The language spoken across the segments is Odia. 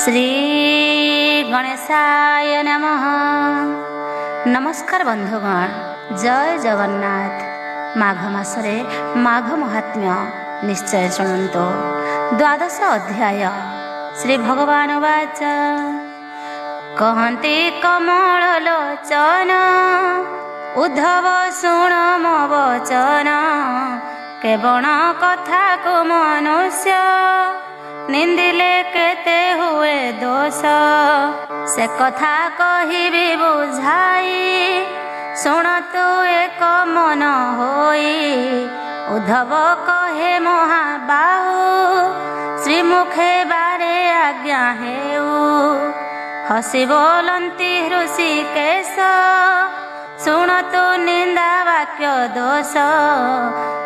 श्री गणेशाय नमः। नमस्कार बंधुगण, जय जगन्नाथ। माघ मासरे माघ महात्म्य निश्चय शुणन्तु। द्वादश अध्याय। श्री भगवान वाच कहन्ति कमल लोचन उद्धव शुण मो वचन। केवण कथा को मनुष्य निंदिले केते हुए दोष। से कथा कहिबी बुझाई शुण तू एक मन होई। उद्धव कहे महाबाहु श्रीमुखे बारे आज्ञा हेउ। हसी बोलती ऋषिकेश शुण तू निंदा वाक्य दोष।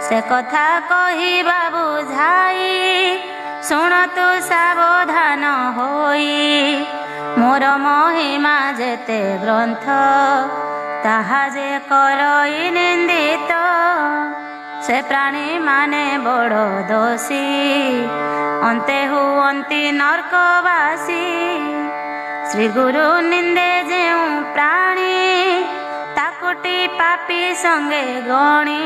से कथा कहिबा बुझाई शुण तू सावधान होई। मोर महिमा जेते ग्रंथ ताहा जे करई निंदित। से प्राणी माने बड़ दोषी अंते हुअंती नरकवासी। श्री गुरु निंदे जेउ प्राणी ताकुटी पापी संगे गणी।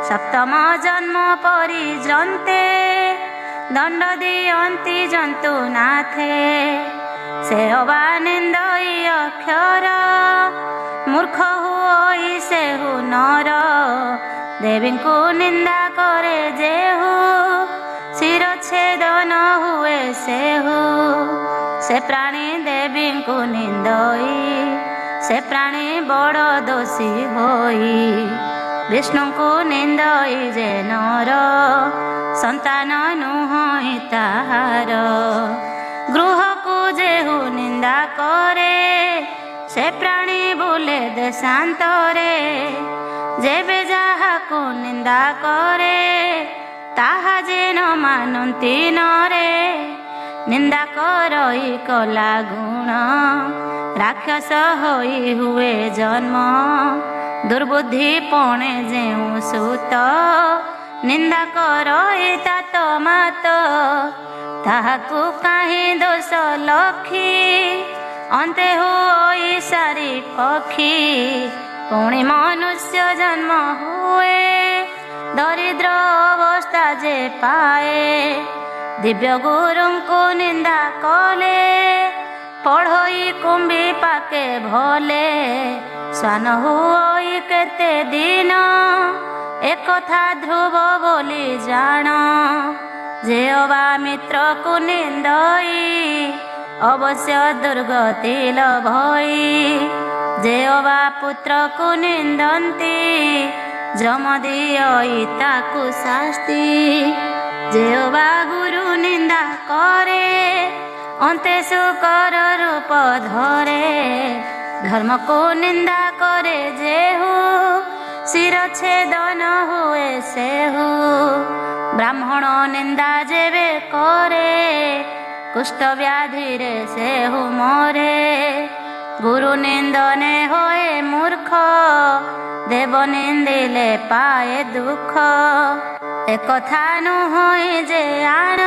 सप्तम जन्म परिजन्ते दंड दियंती जंतु नाथे। से अबा निंदई अक्षर मूर्ख हुई सेहु नर। देवी को निंदा करे जेहु शिरच्छेदन हुए सेहु। से प्राणी देवी को निंदई से प्राणी बड़ दोषी होई। विष्णु को निंदई जे नर संतान नुहई ताहार। गृह को जेहु निंदा करे से प्राणी बोले देशांतरे। जेबे जाहा को निंदा करे ताहा जे न मानती नरे। निंदा करई कला गुण राक्षस होई हुए जन्म। दुर्बुद्धि पणे जेउ सुत निंदा करई तात मात। ताहाकु काहे दोष लखी अंते होई सारी पक्षी। पुणी मनुष्य जन्म हुए दरिद्र अवस्था जे पाए। दिव्य गुरु को निंदा कले पढ़ई कुंभी पाके भले। स्वान हुई केते दिन एक कथा ध्रुव बोली जान। जे अबा मित्र को निंदई अवश्य दुर्गति लभई। जे अबा पुत्र को निंदन्ति जम दियई ताकु शास्ति। जे अबा गुरु निंदा करे अंते सुकर रूप धरे। धर्म को निंदा करे जेहु शिरच्छेदन हुए सेहु। ब्राह्मण निंदा जेबे करे कुष्ठ व्याधि रे सेहु मरे। गुरु निंदने होए मूर्ख देव निंदिले पाए दुख। एक कथा नुहई जे आण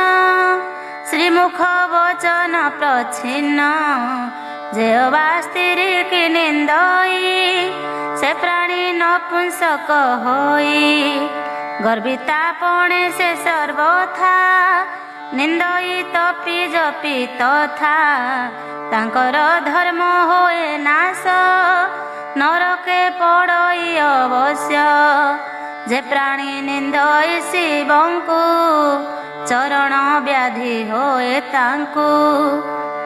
श्रीमुख वचन प्रच्छिन्न। जे अबा स्त्री की निंदई से प्राणी नपुंसक होई। गर्विता पणे से सर्वथा निंदई तपी जपी तथा। तांकर धर्म होए नाश नरके पड़ई अवश्य। जे प्राणी निंदई शिवंकु चरण व्याधि होए तांकु।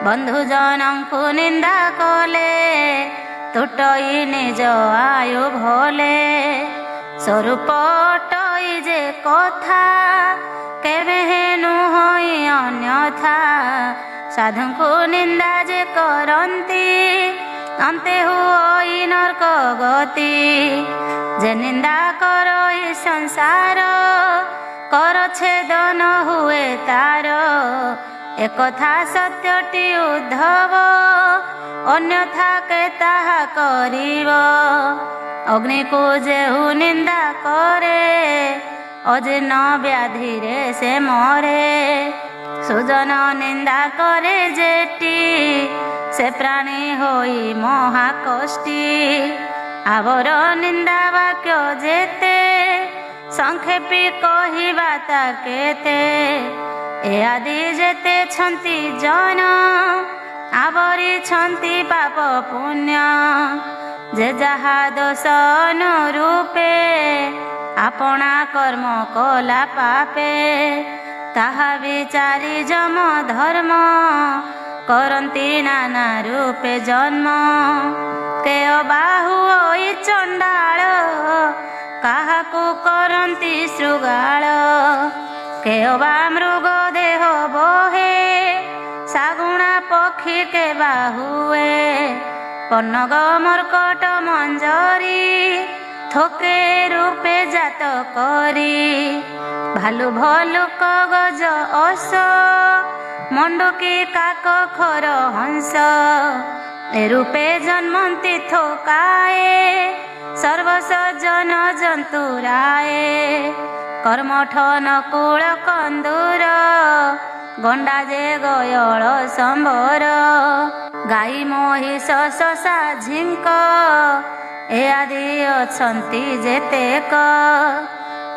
बंधु जनंकु निंदा कले तुटई निज आयु भले। स्वरूप टई जे कथा केवे हेनु होई अन्यथा। साधु को निंदा जे करंती अंते हुई नरक गति। जे निंदा करई संसार कर छेदन हुए तार। एक कथा सत्यटी उद्धव अन्यथा के ताहा करिव। अग्नि को जेहु निंदा करे अजीर्ण व्याधि रे से मरे। ସୁଜନ ନିନ୍ଦା କରେ ଯେଟି ସେ ପ୍ରାଣୀ ହୋଇ ମହାକଷ୍ଟି। ଆବର ନିନ୍ଦା ବାକ୍ୟ ଯେତେ ସଂକ୍ଷେପୀ କହିବା ତା କେତେ। ଏ ଆଦି ଯେତେ ଛନ୍ତି ଜନ ଆବରିଛନ୍ତି ପାପ ପୁଣ୍ୟ। ଯେ ଯାହା ଦୋଷ ଅନୁରୂପେ ଆପଣା କର୍ମ କଲା ପାପେ। ତାହା ବିଚାରି ଯମ ଧର୍ମ କରନ୍ତି ନାନା ରୂପେ ଜନ୍ମ। କେୟ ବାହୁ ହୋଇ ଚଣ୍ଡାଳ କାହାକୁ କରନ୍ତି ଶୃଗାଳ। କେୟ ବା ମୃଗ ଦେହ ବହେ ଶାଗୁଣା ପକ୍ଷୀ କେବା ହୁଏ। ପନଗ ମର୍କଟ ମଞ୍ଜରୀ ଥୋକେ ରୂପେ ଜାତ କରି। ଭାଲୁ ଭଲୁକ ଗଜ ଅସ ମଣ୍ଡୁକି କାକ ଖର ହଂସ। ଏ ରୂପେ ଜନ୍ମନ୍ତି ଥୋକାଏ ସର୍ବସଜନ ଜନ୍ତୁରାଏ। କର୍ମଠ ନକୁଳ କନ୍ଦୁର ଗଣ୍ଡା ଯେ ଗୟଳ ସମ୍ବର। ଗାଈ ମହିଷ ଶଶା ଝିଙ୍କ ଏ ଆଦି ଅଛନ୍ତି ଯେତେକ।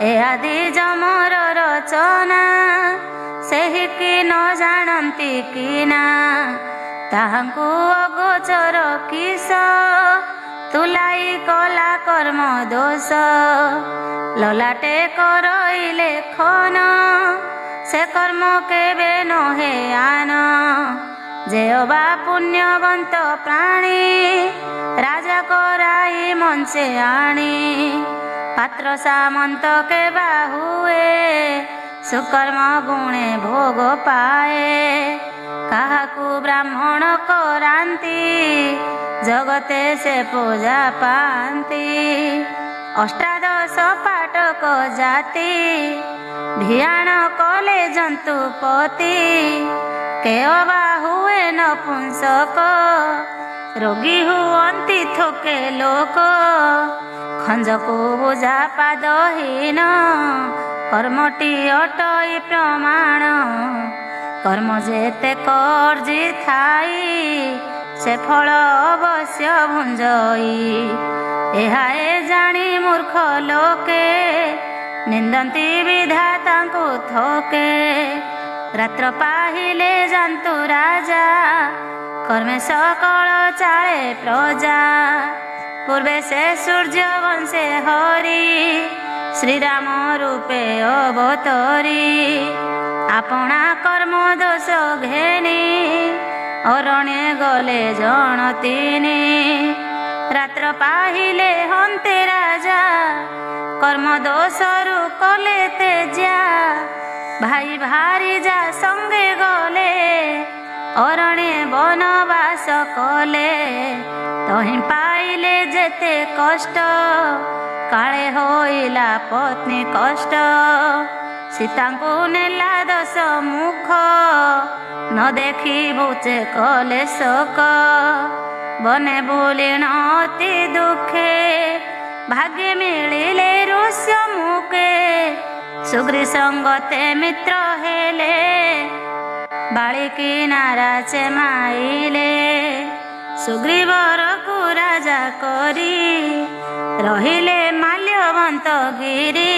ଏ ଆଦି ଯମର ରଚନା ସେହି କି ନ ଜାଣନ୍ତି କି ନା। ତାହାଙ୍କୁ ଅଗୋଚର କିସ ତୁଲାଇ କଲା କର୍ମ ଦୋଷ। ଲଲାଟେ କରଇଲେ ଖନ ସେ କର୍ମ କେବେ ନହେ ଆନ। ଯେ ଅବା ପୁଣ୍ୟବନ୍ତ ପ୍ରାଣୀ ରାଜା କରାଇ ମଞ୍ଚେ ଆଣି। ପାତ୍ର ସାମନ୍ତ କେବା ହୁଏ ସୁକର୍ମ ଗୁଣେ ଭୋଗ ପାଏ। କାହାକୁ ବ୍ରାହ୍ମଣ କରାନ୍ତି ଜଗତେ ସେ ପୂଜା ପାଆନ୍ତି। ଅଷ୍ଟାଦଶ ପାଟକ ଜାତି ଭିଆଣ କଲେ ଜନ୍ତୁପତି। କେୟ ବା ହୁଏ ନପୁଂସକ ରୋଗୀ ହୁଅନ୍ତି ଥୋକେ ଲୋକ। ଖଞ୍ଜକୁ ବୁଝା ପାଦହୀନ କର୍ମଟି ଅଟଇ ପ୍ରମାଣ। କର୍ମ ଯେତେ କର୍ଜି ଥାଇ ସେ ଫଳ ଅବଶ୍ୟ ଭୁଞ୍ଜଇ। ଏହା ଏ ଜାଣି ମୂର୍ଖ ଲୋକେ ନିନ୍ଦନ୍ତି ବିଧାତାଙ୍କୁ ଥୋକେ। ରାତ୍ର ପାହିଲେ ଯାନ୍ତୁ ରାଜା କର୍ମେ ସକଳ ଚାଳେ ପ୍ରଜା। ପୂର୍ବେ ସେ ସୂର୍ଯ୍ୟ ବଂଶେ ହରି ଶ୍ରୀରାମ ରୂପେ ଅବତରି। ଆପଣା କର୍ମ ଦୋଷ ଘେନି ଅରଣ୍ୟେ ଗଲେ ଜଣତିନି। ରାତ୍ର ପାହିଲେ ହନ୍ତେ ରାଜା କର୍ମ ଦୋଷରୁ କଲେ ତେଜା। ଭାଇ ଭାରି ଯା ସଙ୍ଗେ ଗଲେ ଅରଣ୍ୟେ ବନବାସ କଲେ। ତହିଁ ପାଇଲେ ଯେତେ କଷ୍ଟ କାଳେ ହୋଇଲା ପତ୍ନୀ କଷ୍ଟ। ସୀତାଙ୍କୁ ନେଲା ଦଶ ମୁଖ ନ ଦେଖି ବୁଚେ କଲେ ଶୋକ। ବନେ ବୁଲିଣ ଅତି ଦୁଃଖେ ଭାଗ୍ୟ ମିଳିଲେ ଋଷ୍ୟ ମୁକେ। ସୁଗ୍ରୀ ସଙ୍ଗତେ ମିତ୍ର ହେଲେ ବାଳିକି ନାରାଚେ ମାଇଲେ। ସୁଗ୍ରୀବରକୁ ରାଜା କରି ରହିଲେ ମାଲ୍ୟବନ୍ତ ଗିରି।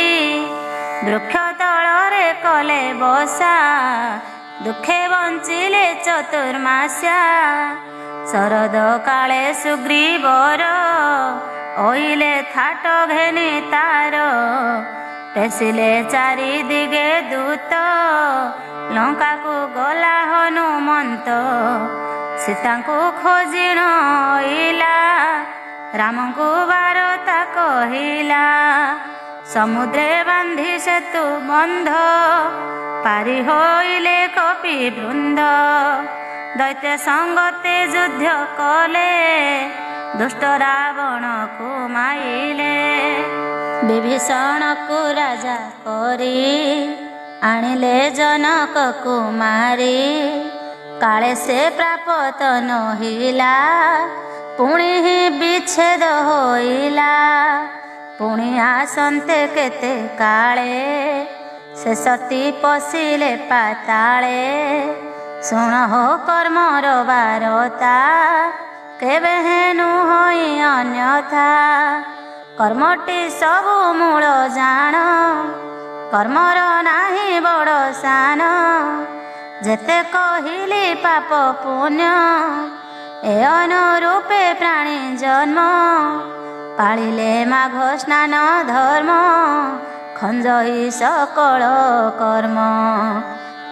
ବୃକ୍ଷ ତଳରେ କଲେ ବସା ଦୁଃଖେ ବଞ୍ଚିଲେ ଚତୁର୍ମାସ୍ୟା। ଶରଦ କାଳେ ସୁଗ୍ରୀବର ଓଇଲେ ଥାଟ ଘେନି ତାର। ପେଶିଲେ ଚାରି ଦିଗେ ଦୂତ ଲଙ୍କାକୁ ଗଲା ହନୁମନ୍ତ। ସୀତାଙ୍କୁ ଖୋଜିଣ ଅଇଲା ରାମଙ୍କୁ ବାରତା କହିଲା। ସମୁଦ୍ରେ ବାନ୍ଧି ସେତୁ ବନ୍ଧ ପାରି ହୋଇଲେ କପି ବୃନ୍ଦ। ଦୈତ୍ୟ ସଙ୍ଗତେ ଯୁଦ୍ଧ କଲେ ଦୁଷ୍ଟ ରାବଣକୁ ମାଇଲେ। ବିଭୀଷଣକୁ ରାଜା କରି ଆଣିଲେ ଜନକ କୁମାରୀ। କାଳେ ସେ ପ୍ରାପତ ନହିଲା ପୁଣି ହିଁ ବିଚ୍ଛେଦ ହୋଇଲା। ପୁଣି ଆସନ୍ତେ କେତେ କାଳେ ସେ ସତୀ ପଶିଲେ ପାତାଳେ। ଶୁଣ ହୋ କର୍ମର ବାରତା, କେବେ ହେନୁ ହୋଇ ଅନ୍ୟଥା। କର୍ମଟି ସବୁ ମୂଳ ଜାଣ, କର୍ମର ନାହିଁ ବଡ଼ ସାନ। ଯେତେ କହିଲି ପାପ ପୁଣ୍ୟ, ଏ ଅନୁରୂପେ ପ୍ରାଣୀ ଜନ୍ମ। ପାଳିଲେ ମାଘ ସ୍ନାନ ଧର୍ମ, ଖଞ୍ଜଇ ସକଳ କର୍ମ।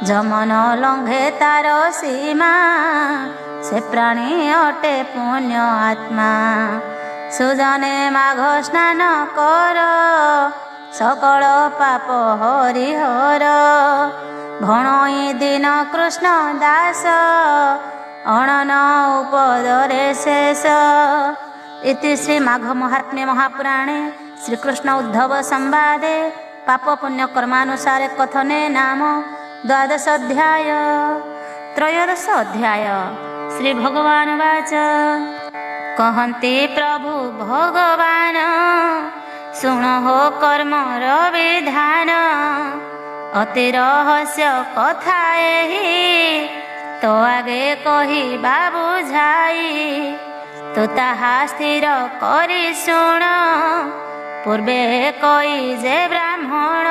ଯମନ ଲଙ୍ଘେ ତାର ସୀମା, ସେ ପ୍ରାଣୀ ଅଟେ ପୁଣ୍ୟ ଆତ୍ମା। ସୁଜନେ ମାଘ ସ୍ନାନ କର, ସକଳ ପାପ ହରିହର। ଭଣଇ ଦିନ କୃଷ୍ଣ ଦାସ, ଅଣନ ଉପଦରେ ଶେଷ। ଇତି ଶ୍ରୀ ମାଘ ମହାତ୍ମ୍ये ମହାପୁରାଣେ ଶ୍ରୀକୃଷ୍ଣ ଉଦ୍ଧବ ସମ୍ବାଦେ ପାପ ପୁଣ୍ୟ କର୍ମାନୁସାରେ କଥନେ ନାମ ଦ୍ୱାଦଶ ଅଧ୍ୟାୟ। ତ୍ରୟୋଦଶ ଅଧ୍ୟାୟ। ଶ୍ରୀ ଭଗବାନ ବାଚ, କହନ୍ତି ପ୍ରଭୁ ଭଗବାନ, ଶୁଣ ହୋ କର୍ମର ବିଧାନ। ଅତି ରହସ୍ୟ କଥା ଏହି, ତୋ ଆଗେ କହିବା ବୁଝାଇ। ତୁ ତାହା ସ୍ଥିର କରି ଶୁଣ, ପୂର୍ବେ କହି ଯେ ବ୍ରାହ୍ମଣ।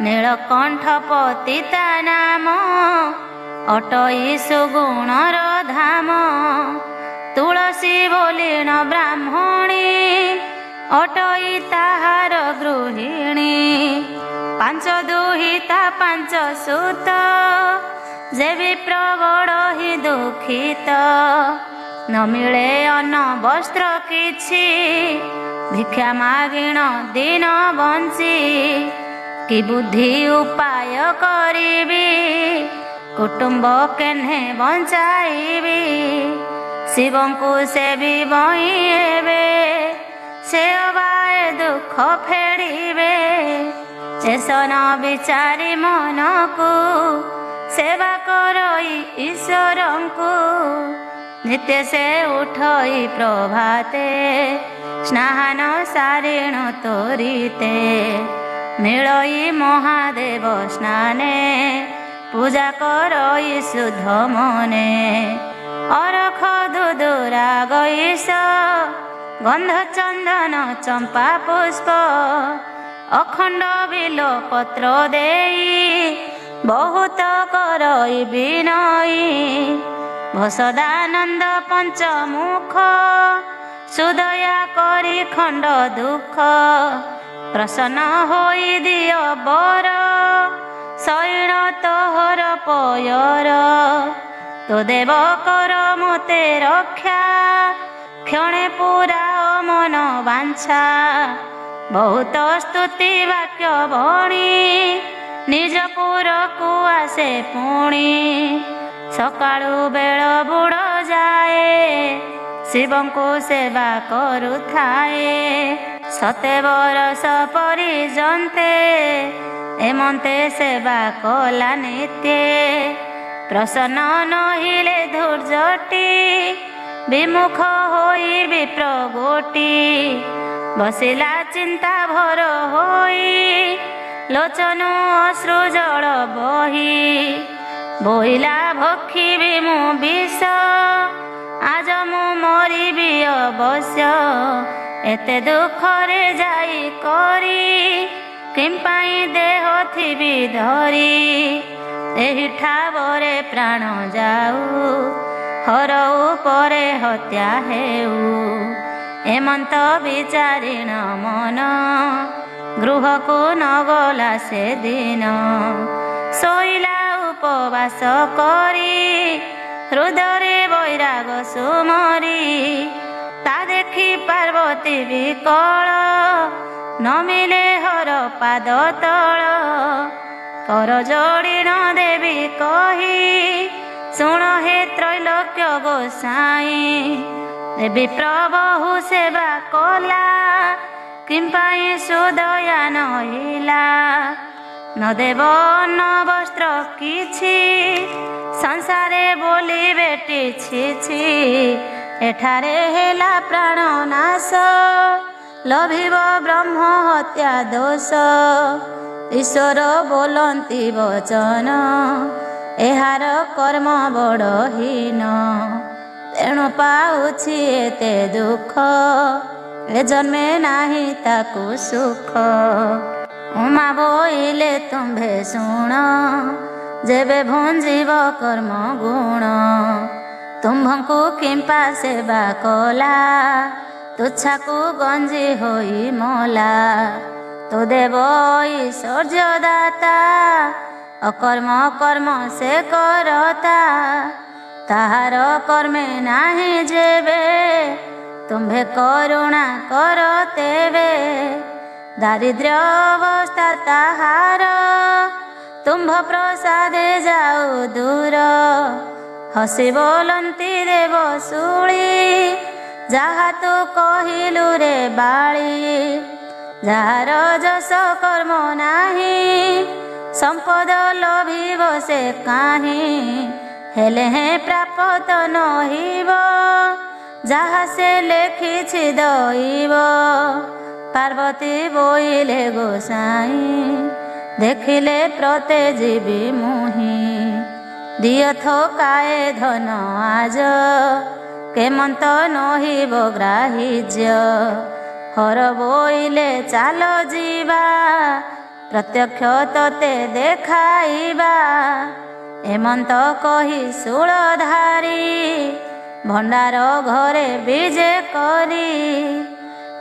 ନୀଳକଣ୍ଠ ପତିତା ନାମ, ଅଟଇ ସୁଗୁଣର ଧାମ। ତୁଳସୀ ବୋଲିଣ ବ୍ରାହ୍ମଣୀ, ଅଟଇ ତାହାର ଗୃହିଣୀ। ପାଞ୍ଚ ଦୁହିତା ପାଞ୍ଚ ସୁତ, ଯେ ବିପ୍ର ବଡ଼ ହି ଦୁଃଖିତ। ନ ମିଳେ ଅନ୍ନ ବସ୍ତ୍ର କିଛି, ଭିକ୍ଷା ମାଗିଣ ଦିନ ବଞ୍ଚି। କି ବୁଦ୍ଧି ଉପାୟ କରିବି, କୁଟୁମ୍ବ କେହ୍ନେ ବଞ୍ଚାଇବି। ଶିବଙ୍କୁ ସେବି ବଇଁ ଏବେ, ସେ ଅବାଏ ଦୁଃଖ ଫେଡ଼ିବେ। ଶେଷ ନ ବିଚାରି ମନକୁ, ସେବା କରଇ ଈଶ୍ୱରଙ୍କୁ। ନିତ୍ୟ ସେ ଉଠଇ ପ୍ରଭାତେ, ସ୍ନାନ ସାରିଣ ତୋରିତେ। ମିଳଇ ମହାଦେବ ସ୍ନାନେ, ପୂଜା କରଇ ଶୁଦ୍ଧ ମନେ। ଅରଖ ଦୁଦୁରା ଗଇସ, ଗନ୍ଧ ଚନ୍ଦନ ଚମ୍ପା ପୁଷ୍ପ। ଅଖଣ୍ଡ ବିଲ ପତ୍ର ଦେଇ, ବହୁତ କରଇ ବିନଇ। ଭସଦାନନ୍ଦ ପଞ୍ଚମୁଖ, ସୁଦୟା କରି ଖଣ୍ଡ ଦୁଃଖ। ପ୍ରସନ୍ନ ହୋଇ ଦିଅ ବର, ଶୟନ ତୋହର ପୟର। ତୋ ଦେବ କର ମୋତେ ରକ୍ଷା, କ୍ଷଣେ ପୁରାଅ ମନ ବାଞ୍ଛା। ବହୁତ ସ୍ତୁତି ବାକ୍ୟ ବଣି, ନିଜ ପୁରକୁ ଆସେ ପୁଣି। ସକାଳୁ ବେଳ ବୁଡ଼ ଯାଏ, ଶିବଙ୍କୁ ସେବା କରୁଥାଏ। ସତେ ବରଷ ପରିଜନ୍ତେ, ଏମନ୍ତେ ସେବା କଲା ନିତ୍ୟେ। ପ୍ରସନ୍ନ ନହିଲେ ଧୂର୍ଜଟି, ବିମୁଖ ହୋଇ ବିପ୍ର ଗୋଟି। ବସିଲା ଚିନ୍ତା ଭର ହୋଇ, ଲୋଚନ ଅଶ୍ରୁ ଜଳ ବହି। ବୋଇଲା ଭକ୍ଷିବି ମୁଁ ବିଷ, ଆଜ ମୁଁ ମରିବି ଅବଶ୍ୟ। ଏତେ ଦୁଃଖରେ ଯାଇ କରି, କିମ୍ପାଇଁ ଦେହ ଥିବି ଧରି। ଏହି ଠାବରେ ପ୍ରାଣ ଯାଉ, ହର ଉପରେ ହତ୍ୟା ହେଉ। ଏମନ୍ତ ବିଚାରିଣ ମନ, ଗୃହକୁ ନଗଲା ସେଦିନ। ଶୋଇଲା ଉପବାସ କରି, ହୃଦୟରେ ବୈରାଗ ସୁମରି। ତା ଦେଖି ପାର୍ବତୀ ବିକଳ, ନ ମିଳେ ହର ପାଦ ତଳ। କର ଯୋଡ଼ିଣ ଦେବି କହି, ଶୁଣ ହେ ତ୍ରୈଲୋକ୍ୟ ଗୋସାଇଁ। ଦେବୀ ପ୍ରଭୁ ସେବା କଲା, କିମ୍ପାଇଁ ସୁଦୟା ନହିଲା। ନ ଦେବ ଅନ୍ନ ବସ୍ତ୍ର କିଛି, ସଂସାରେ ବୋଲି ବେଟି ଛି ଛି। ଏଠାରେ ହେଲା ପ୍ରାଣ ନାଶ, ଲଭିବ ବ୍ରହ୍ମ ହତ୍ୟା ଦୋଷ। ଈଶ୍ୱର ବୋଲନ୍ତି ବଚନ, ଏହାର କର୍ମ ବଡ଼ ହୀନ। ତେଣୁ ପାଉଛି ଏତେ ଦୁଃଖ, ଏ ଜନ୍ମେ ନାହିଁ ତାକୁ ସୁଖ। ଉମା ବୋଇଲେ ତୁମ୍ଭେ ଶୁଣ, ଯେବେ ଭୁଞ୍ଜିବ କର୍ମ ଗୁଣ। ତୁମ୍ଭଙ୍କୁ କିମ୍ପା ସେବା କଲା, ତୁଚ୍ଛାକୁ ଗଞ୍ଜି ହୋଇ ମଲା। ତୁ ଦେବ ଐଶ୍ୱର୍ଯ୍ୟ ଦାତା, ଅକର୍ମ କର୍ମ ସେ କରତା। ତାହାର କର୍ମେ ନାହିଁ ଯେବେ, ତୁମ୍ଭେ କରୁଣା କର ତେବେ। ଦାରିଦ୍ର୍ୟ ଅବସ୍ଥା ତାହାର, ତୁମ୍ଭ ପ୍ରସାଦେ ଯାଉ ଦୂର। ହସି ବୋଲନ୍ତି ଦେବ ଶୂଳି, ଯାହା ତୁ କହିଲୁ ରେ ବାଳି। ଯାହାର ଯଶ କର୍ମ ନାହିଁ, ସମ୍ପଦ ଲୋଭିବ ସେ କାହିଁ। ହେଲେ ପ୍ରାପ୍ତ ନହିବ, ଯାହା ସେ ଲେଖିଛି ଦଇବ। ପାର୍ବତୀ ବୋଇଲେ ଗୋସାଇଁ, ଦେଖିଲେ ପ୍ରତେ ଯିବି ମୁହିଁ। ଦିଅ ଥୋକାଏ ଧନ ଆଜ, କେମନ୍ତ ନହିବ ଗ୍ରାହ୍ୟ। ହର ବୋଇଲେ ଚାଲ ଯିବା, ପ୍ରତ୍ୟକ୍ଷ ତତେ ଦେଖାଇବା। ଏମନ୍ତ କହି ଶୂଳଧାରୀ, ଭଣ୍ଡାର ଘରେ ବିଜେ କରି।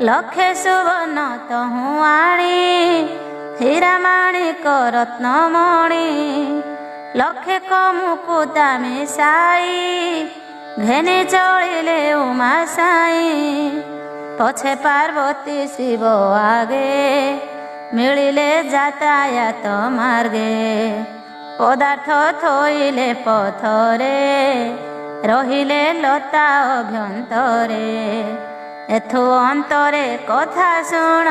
ଲକ୍ଷେ ସୁବର୍ଣ୍ଣ ତହୁଁ ଆଣି, ହୀରା ମାଣିକ ରତ୍ନମଣି। ଲକ୍ଷେ ମୁକୁତା ମିଶାଇ, ଘେନି ଚଳିଲେ ଉମା ସାଇଁ। ପଛେ ପାର୍ବତୀ ଶିବ ଆଗେ, ମିଳିଲେ ଯାତାୟାତ ମାର୍ଗେ। ପଦାର୍ଥ ଥୋଇଲେ ପଥରେ, ରହିଲେ ଲତା ଅଭ୍ୟନ୍ତରେ। ଏଥୁ ଅନ୍ତରେ କଥା ଶୁଣ,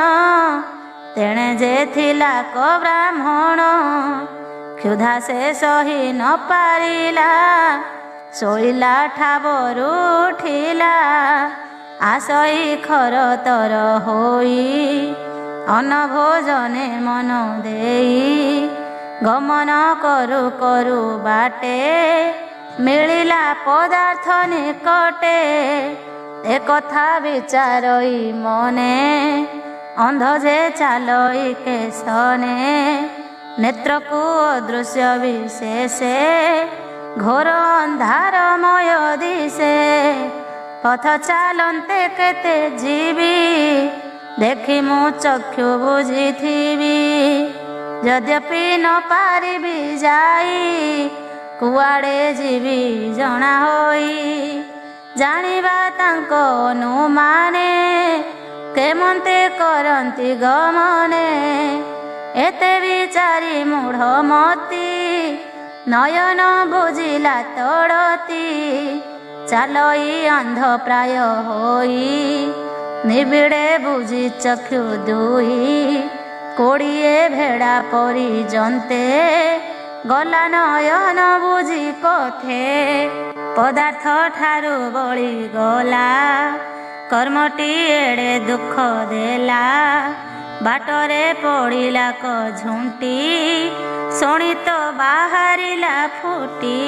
ତେଣେ ଯେ ଥିଲା କ ବ୍ରାହ୍ମଣ। କ୍ଷୁଧା ସେ ସହି ନ ପାରିଲା, ଶୋଇଲା ଠାବରୁ ଉଠିଲା। ଆଶଇ ଖର ତର ହୋଇ, ଅନ୍ନ ଭୋଜନେ ମନ ଦେଇ। ଗମନ କରୁ କରୁ ବାଟେ, ମିଳିଲା ପଦାର୍ଥ ନିକଟେ। ଏକଥା ବିଚାରଇ ମନେ, ଅନ୍ଧ ଯେ ଚାଲଇ କେଶନେ। ନେତ୍ରକୁ ଅଦୃଶ୍ୟ ବିଶେଷେ, ଘୋର ଅନ୍ଧାରମୟ ଦିଶେ। ପଥ ଚାଲନ୍ତେ କେତେ ଯିବି, ଦେଖି ମୁଁ ଚକ୍ଷୁ ବୁଝିଥିବି। ଯଦ୍ୟପି ନ ପାରିବି ଯାଇ, କୁଆଡ଼େ ଯିବି ଜଣା ହୋଇ। ଜାଣିବା ତାଙ୍କ ଅନୁମାନେ, କେମନ୍ତେ କରନ୍ତି ଗମନେ। ଏତେ ବିଚାରି ମୂଢ଼ ମତି, ନୟନ ବୁଝିଲା ତଡ଼ତି। ଚାଲଇ ଅନ୍ଧ ପ୍ରାୟ ହୋଇ, ନିବିଡ଼େ ବୁଝି ଚକ୍ଷୁ ଦୁଇ। କୋଡ଼ିଏ ଭେଡ଼ା ପରି ଜନ୍ତେ, ଗଲା ନୟନ ବୁଝି ପଥେ। ପଦାର୍ଥ ଠାରୁ ବଳି ଗଲା, କର୍ମଟି ଏଡ଼େ ଦୁଃଖ ଦେଲା। ବାଟରେ ପଡ଼ିଲା କ ଝୁଣ୍ଟି, ଶୁଣି ତ ବାହାରିଲା ଫୁଟି।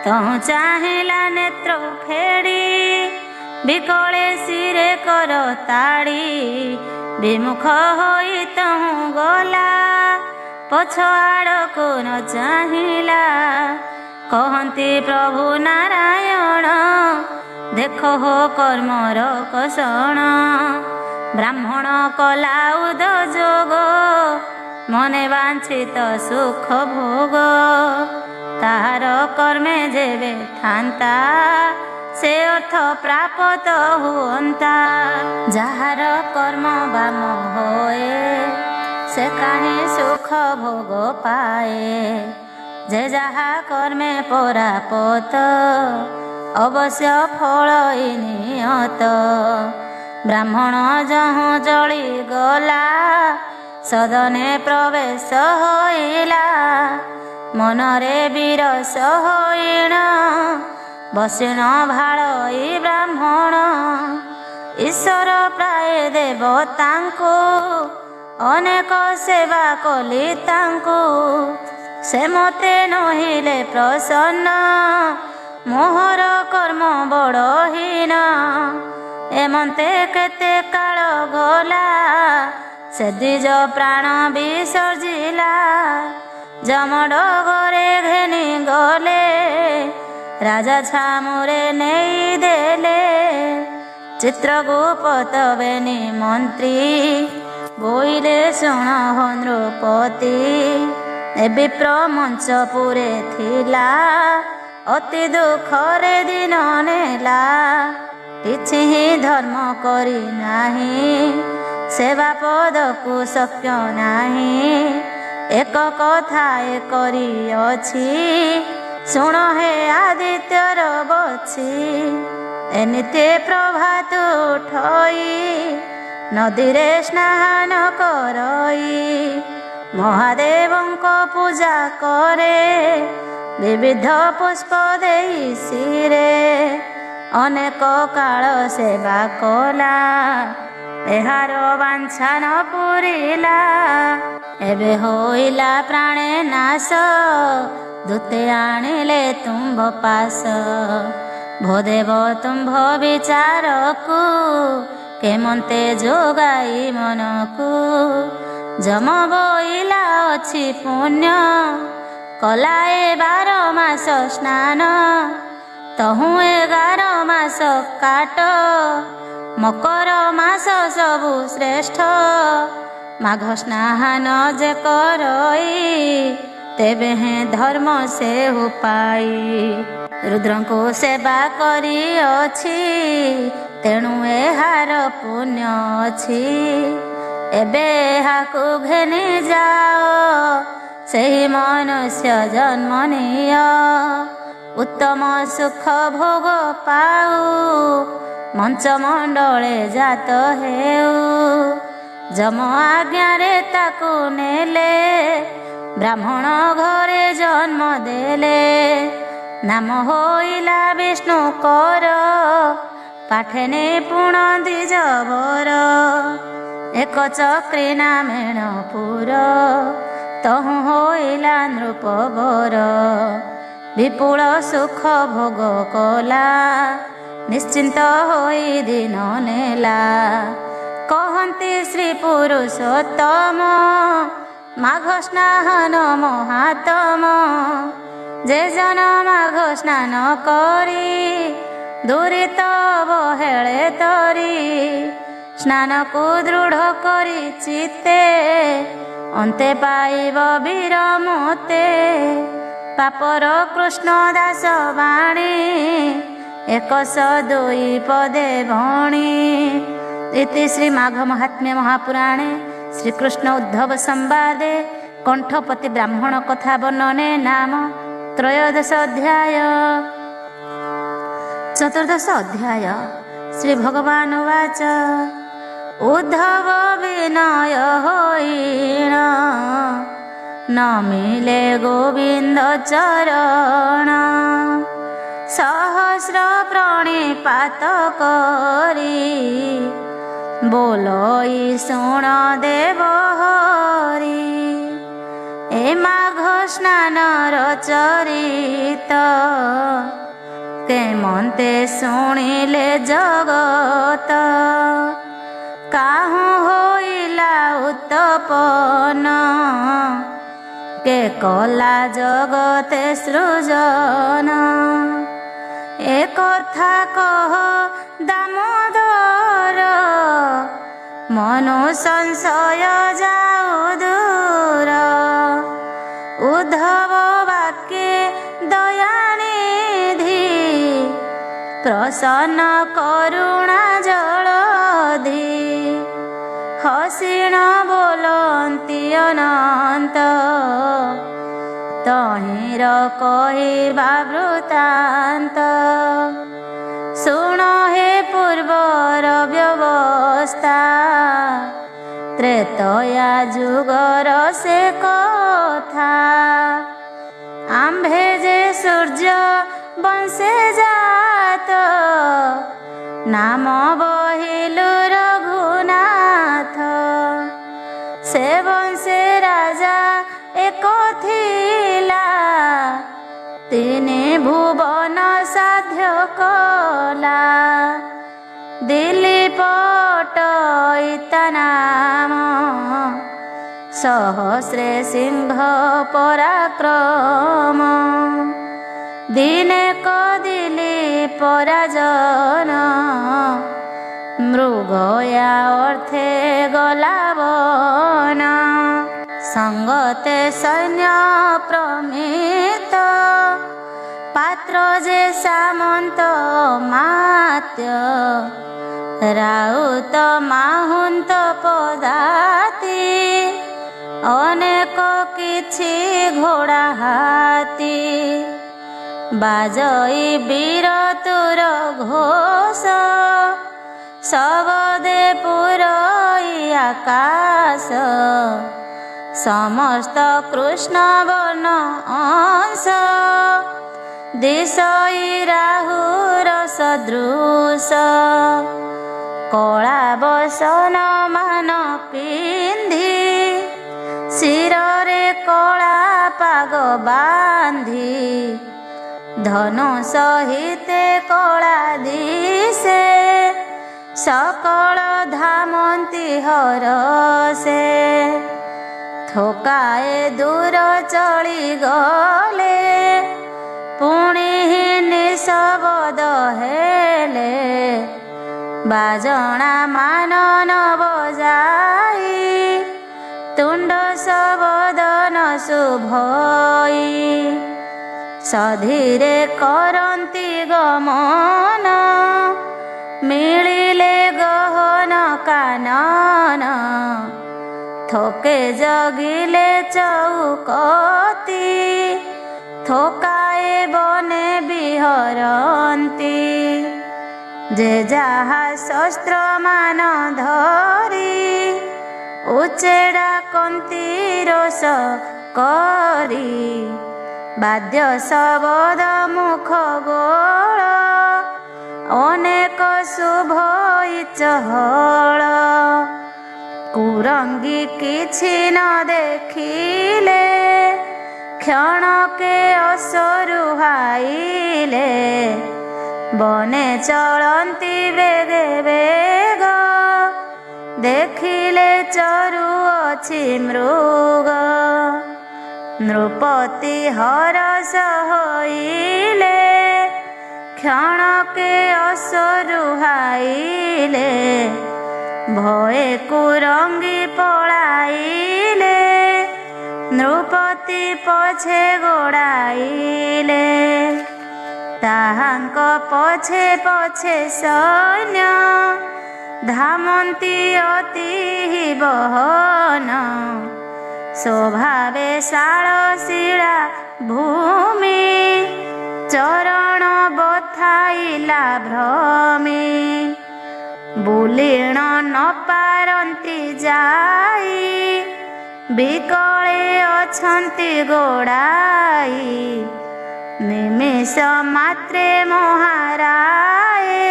ତହୁଁ ଚାହିଁଲା ନେତ୍ର ଫେଡ଼ି, ବିକଳେ ଶିରେ କର ତାଡ଼ି। ବିମୁଖ ହୋଇ ତହୁଁ ଗଲା, ପଛ ଆଡ଼କୁ ନ ଚାହିଁଲା। କହନ୍ତି ପ୍ରଭୁ ନାରାୟଣ, ଦେଖ ହୋ କର୍ମର କଷଣ। ବ୍ରାହ୍ମଣ କଲା ଉଦ ଯୋଗ, ମନେ ବାଞ୍ଛିତ ସୁଖ ଭୋଗ। ତାହାର କର୍ମେ ଯେବେ ଥାନ୍ତା, ସେ ଅର୍ଥ ପ୍ରାପ୍ତ ହୁଅନ୍ତା। ଯାହାର କର୍ମ ବାମ ହୋଏ, ସେ କାହିଁ ସୁଖ ଭୋଗ ପାଏ। ଯେ ଯାହା କର୍ମେ ପରାପତ, ଅବଶ୍ୟ ଫଳ ନିୟତ। ବ୍ରାହ୍ମଣ ଯହୁଁ ଜଳି ଗଲା, ସଦନେ ପ୍ରବେଶ ହୋଇଲା। ମନରେ ବିରସ ହୋଇଣ, ବସିଣ ଭାଳଇ ବ୍ରାହ୍ମଣ। ଈଶ୍ୱର ପ୍ରାୟ ଦେବତାଙ୍କୁ, ଅନେକ ସେବା କଲି ତାଙ୍କୁ, ସେ ମୋତେ ନହିଲେ ପ୍ରସନ୍ନ। ମୋହର କର୍ମ ବଡ଼ ହୀନ, ଏମନ୍ତେ କେତେ କାଳ ଗଲା। ସେ ଦ୍ୱିଜ ପ୍ରାଣ ବିସର୍ଜିଲା, ଯମଡଗରେ ଘେନି ଗଲେ। ରାଜା ଛାମୁରେ ନେଇଦେଲେ, ଚିତ୍ରଗୁପ୍ତ ବେନି ମନ୍ତ୍ରୀ। ବୋଇଲେ ଶୁଣ ହୋ ନୃପତି, ଏ ବିପ୍ର ମଞ୍ଚପୁରେ ଥିଲା। ଅତି ଦୁଃଖରେ ଦିନ ନେଲା, କିଛି ହିଁ ଧର୍ମ କରି ନାହିଁ। ସେବା ପଦକୁ ସତ୍ୟ ନାହିଁ, ଏକ କଥା ଏ କରିଅଛି। ଶୁଣ ହେ ଆଦିତ୍ୟର ବଛି, ଏନିତେ ପ୍ରଭାତ ଉଠଇ। ନଦୀରେ ସ୍ନାନ କରଇ, ମହାଦେବଙ୍କ ପୂଜା କରେ। ବିବିଧ ପୁଷ୍ପ ଦେଇ ଶିରେ, ଅନେକ କାଳ ସେବା କଲା। ଏହାର ବାଞ୍ଛା ନ ପୂରିଲା, ଏବେ ହୋଇଲା ପ୍ରାଣେ ନାଶ। ଦୂତେ ଆଣିଲେ ତୁମ୍ଭ ପାଶ, ଭୋଦେବ ତୁମ୍ଭ ବିଚାରକୁ। କେମନ୍ତେ ଯୋଗାଇ ମନକୁ, ଯମ ବୋଇଲା ଅଛି ପୁଣ୍ୟ। କଲା 12 ମାସ ସ୍ନାନ, ତହୁଁ 11 ମାସ କାଟ। ମକର ମାସ ସବୁ ଶ୍ରେଷ୍ଠ, ମାଘ ସ୍ନାନ ଯେ କରଇ। ତେବେ ହେଁ ଧର୍ମ ସେହୁ ପାଇ, ରୁଦ୍ରଙ୍କୁ ସେବା କରିଅଛି। ତେଣୁ ଏହାର ପୁଣ୍ୟ ଅଛି। ଏବେ ଏହାକୁ ଘେନି ଯାଅ, ସେହି ମନୁଷ୍ୟ ଜନ୍ମ ନିଅ। ଉତ୍ତମ ସୁଖ ଭୋଗ ପାଉ, ମଞ୍ଚମଣ୍ଡଳେ ଜାତ ହେଉ। ଯମ ଆଜ୍ଞାରେ ତାକୁ ନେଲେ, ବ୍ରାହ୍ମଣ ଘରେ ଜନ୍ମ ଦେଲେ। ନାମ ହୋଇଲା ବିଷ୍ଣୁଙ୍କର, ପାଠେ ନିପୁଣ ଦ୍ୱିଜବର। ଏକ ଚକ୍ରୀ ନାମେଣ ପୁର, ତହୁଁ ହୋଇଲା ନୃପବର। ବିପୁଳ ସୁଖ ଭୋଗ କଲା, ନିଶ୍ଚିନ୍ତ ହୋଇ ଦିନ ନେଲା। କହନ୍ତି ଶ୍ରୀ ପୁରୁଷୋତ୍ତମ, ମାଘ ସ୍ନାନ ମହାତମ। ଯେ ଜନ ମାଘ ସ୍ନାନ କରି, ଦୁରିତ ବହେଳେ ତରି। ସ୍ନାନକୁ ଦୃଢ଼ କରି ଚିତ୍ତେ, ଅନ୍ତେ ପାଇବ ବୀରମତେ। ପାପର କୃଷ୍ଣ ଦାସ ବାଣୀ, 102 ପଦେ ଭଣୀ। ଇତି ଶ୍ରୀ ମାଘ ମହାତ୍ମ୍ୟ ମହାପୁରାଣେ ଶ୍ରୀକୃଷ୍ଣ ଉଦ୍ଧବ ସମ୍ବାଦେ କଣ୍ଠପତି ବ୍ରାହ୍ମଣ କଥା ବର୍ଣ୍ଣନେ ନାମ ତ୍ରୟୋଦଶ ଅଧ୍ୟାୟ। ଚତୁର୍ଦଶ ଅଧ୍ୟାୟ। ଶ୍ରୀ ଭଗବାନ ଉବାଚ, ଉଦ୍ଧବ ବିନୟ ହୋଇଣ। ନ ମିଳେ ଗୋବିନ୍ଦ ଚରଣ, ସହସ୍ର ପ୍ରଣିପାତ କରି। ବୋଲଇ ଶୁଣ ଦେବ ହରି, ଏ ମାଘ ସ୍ନାନର ଚରିତ। କେମନ୍ତେ ଶୁଣିଲେ ଜଗତ, କାହୁଁ ହୋଇଲା ଉତ୍ତପନ। କେ କଲା ଜଗତେ ସୃଜନ, ଏ କଥା କହ ଦାମୋଦର। ମନୁ ସଂଶୟ ଯାଉ ଦୂର, ଉଦ୍ଧବ ବାକ୍যେ ଦୟାନିଧି। ପ୍ରସନ୍ନ କରୁଣା ଜଳଧି, ହସିଣ ବୋଲନ୍ତି ଅନନ୍ତ। ତହିଁର କହିବା ବୃତ୍ତାନ୍ତ, ଶୁଣ ହେ ପୂର୍ବର ବ୍ୟବସ୍ଥା। ତ୍ରେତୟା ଯୁଗର ସେ କଥା, ଆମ୍ଭେ ଯେ ସୂର୍ଯ୍ୟ ବଂଶେ ଜାତ। ନାମ ବହିଲୁ ରଘୁନାଥ, କଲା। ଦିଲ୍ଲୀ ପଟ ଇତା ନାମ ସହସ୍ରେ ସିଂହ ପରାକ୍ରମ। ଦିନେ କଦିଲି ପରାଜନ ମୃଗୟା ଅର୍ଥେ ଗଲା ବନ। ସଙ୍ଗତେ ସୈନ୍ୟ ପ୍ରମିତ ପାତ୍ର ଯେ ସାମନ୍ତ ମାତ୍ୟ। ରାଉତ ମାହୁନ୍ତ ପଦାତି ଅନେକ କିଛି ଘୋଡ଼ା ହାତୀ। ବାଜଇ ବୀର ତୁର ଘୋଷ ଶବଦେ ପୁରଇ ଆକାଶ। ସମସ୍ତ କୃଷ୍ଣ ବର୍ଣ୍ଣ ଅଂଶ ଦିଶଇ ରାହୁର ସଦୃଶ। କଳା ବସନ ମାନ ପିନ୍ଧି ଶିରରେ କଳା ପାଗ ବାନ୍ଧି। ଧନୁ ସହିତେ କଳା ଦିଶେ ସକଳ ଧାମନ୍ତି ହରସେ। ଥୋକାଏ ଦୂର ଚଳିଗଲେ ପୁଣି ନିଶବଦ ହେଲେ। ବାଜଣା ମାନ ନ ବଜାଇ ତୁଣ୍ଡ ସବଦନ ଶୁଭଇ। ସଧୀରେ କରନ୍ତି ଗମନ ମିଳିଲେ ଗହନ କାନନ। ଥୋକେ ଜଗିଲେ ଚଉକତି ଥୋକାଏ ବନେ ବିହରନ୍ତି। ଯେ ଯାହା ଶସ୍ତ୍ର ମାନ ଧରି ଉଚେଡ଼ା କନ୍ତି ରୋଷ କରି। ବାଦ୍ୟ ଶବଦ ମୁଖ ଗୋଳ ଅନେକ ଶୁଭଇ ଚହଳ। କୁରଙ୍ଗୀ କିଛି ନ ଦେଖିଲେ କ୍ଷଣକେ ଅସରୁହାଇଲେ। ବନେ ଚଳନ୍ତି ବେଗେ ବେଗ ଦେଖିଲେ ଚରୁଅଛି ମୃଗ। ନୃପତି ହରସ ହୋଇଲେ କ୍ଷଣକେ ଅସରୁହାଇଲେ। ଭୟେ କୁରଙ୍ଗୀ ପଳାଇଲେ ନୃପତି ପଛେ ଗୋଡ଼ାଇଲେ। ତାହାଙ୍କ ପଛେ ପଛେ ସୈନ୍ୟ ଧାମନ୍ତି ଅତି ବହନ। ଶୋଭାବେ ଶାଳ ଶିଳା ଭୂମି ଚରଣ ବଥାଇଲା ଭ୍ରମି। ବୁଲିଣ ନ ପାରନ୍ତି ଯାଇ ବିକଳେ ଅଛନ୍ତି ଗୋଡ଼ାଇ। ନିମିଷ ମାତ୍ରେ ମହାରାଏ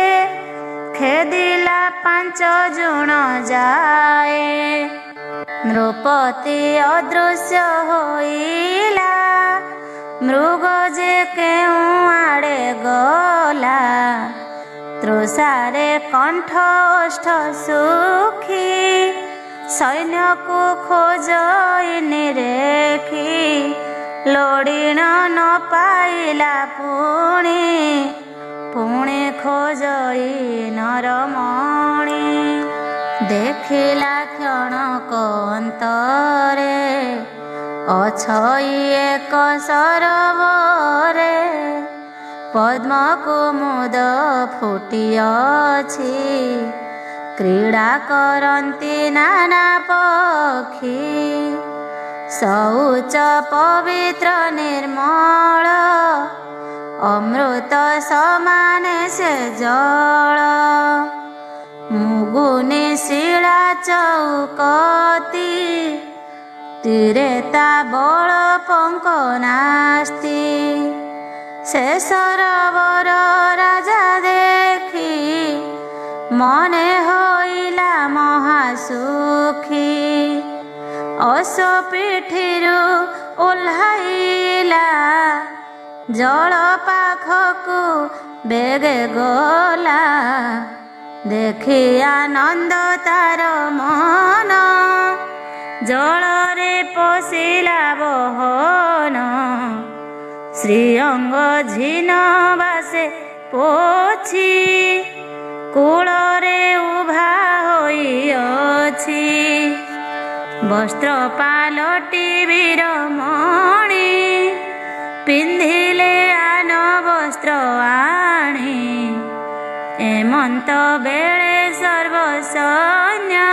ଖେଦିଲା ପାଞ୍ଚ ଜୁଣ ଯାଏ। ନୃପତି ଅଦୃଶ୍ୟ ହୋଇଲା ମୃଗ ଯେ କେଉଁ ଆଡ଼େ ଗଲା। ତୃଷାରେ କଣ୍ଠ ଓଷ୍ଠ ଶୁଖି ସୈନ୍ୟକୁ ଖୋଜଇ ନିରେଖି। ଲୋଡ଼ିଣ ନ ପାଇଲା ପୁଣି ପୁଣି ଖୋଜଇ ନରମଣି। ଦେଖିଲା କ୍ଷଣକ ଅନ୍ତରେ ଅଛଇ ଏକ ସରୋବରେ। ପଦ୍ମ କୁମୁଦ ଫୁଟିଅଛି କ୍ରୀଡ଼ା କରନ୍ତି ନାନା ପକ୍ଷୀ। ଶୌଚ ପବିତ୍ର ନିର୍ମଳ ଅମୃତ ସମାନେ ସେ ଜଳ। ମୁଗୁନି ଶିଳା ଚଉକତି ତୀରେ ତା ବଳ ପଙ୍କ ନାସ୍ତି। ସେ ସରୋବର ରାଜା ଦେଖି ମନେ ହୋଇଲା ମହାସୁଖୀ। ଅଶ୍ୱ ପିଠିରୁ ଓହ୍ଲାଇଲା ଜଳ ପାଖକୁ ବେଗେ ଗଲା। ଦେଖି ଆନନ୍ଦ ତାର ମନ, ଜଳରେ ପଶିଲା ବହନ। ଶ୍ରୀଅଙ୍ଗ ଝିନ ବାସେ ପୋଛି, କୂଳରେ ଉଭା ହୋଇଅଛି। ବସ୍ତ୍ର ପାଲଟି ବୀରମଣି, ପିନ୍ଧିଲେ ଆନ ବସ୍ତ୍ର ଆଣି। ଏମନ୍ତ ବେଳେ ସର୍ବସୈନ୍ୟ,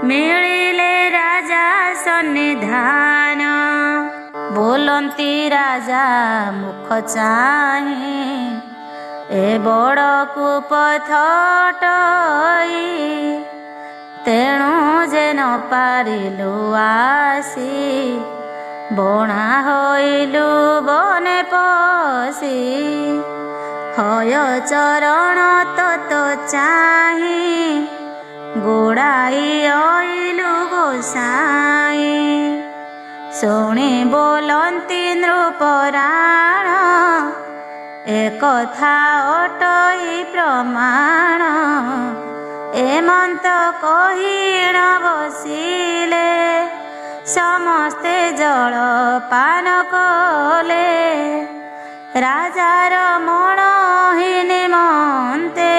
ମିଳିଲେ ରାଜା ସନ୍ନିଧାନ। ବୋଲନ୍ତି ରାଜା ମୁଖ ଚାହିଁ, ଏ ବଡ଼କୁ ପଥଟଇ। ତେଣୁ ଯେ ନ ପାରିଲୁ ଆସି, ବଣା ହୋଇଲୁ ବନେ ପଶି। ହୟ ଚରଣ ତତ ଚାହିଁ, ଗୋଡ଼ାଇ ଅଇଲୁ ଗୋସାଇଁ। ଶୁଣି ବୋଲନ୍ତି ନୃପରାଣ, ଏକଥା ଅଟଇ ପ୍ରମାଣ। ଏମନ୍ତ କହି ନ ବସିଲେ, ସମସ୍ତେ ଜଳପାନ କଲେ। ରାଜାର ମଣ ହି ନିମନ୍ତେ,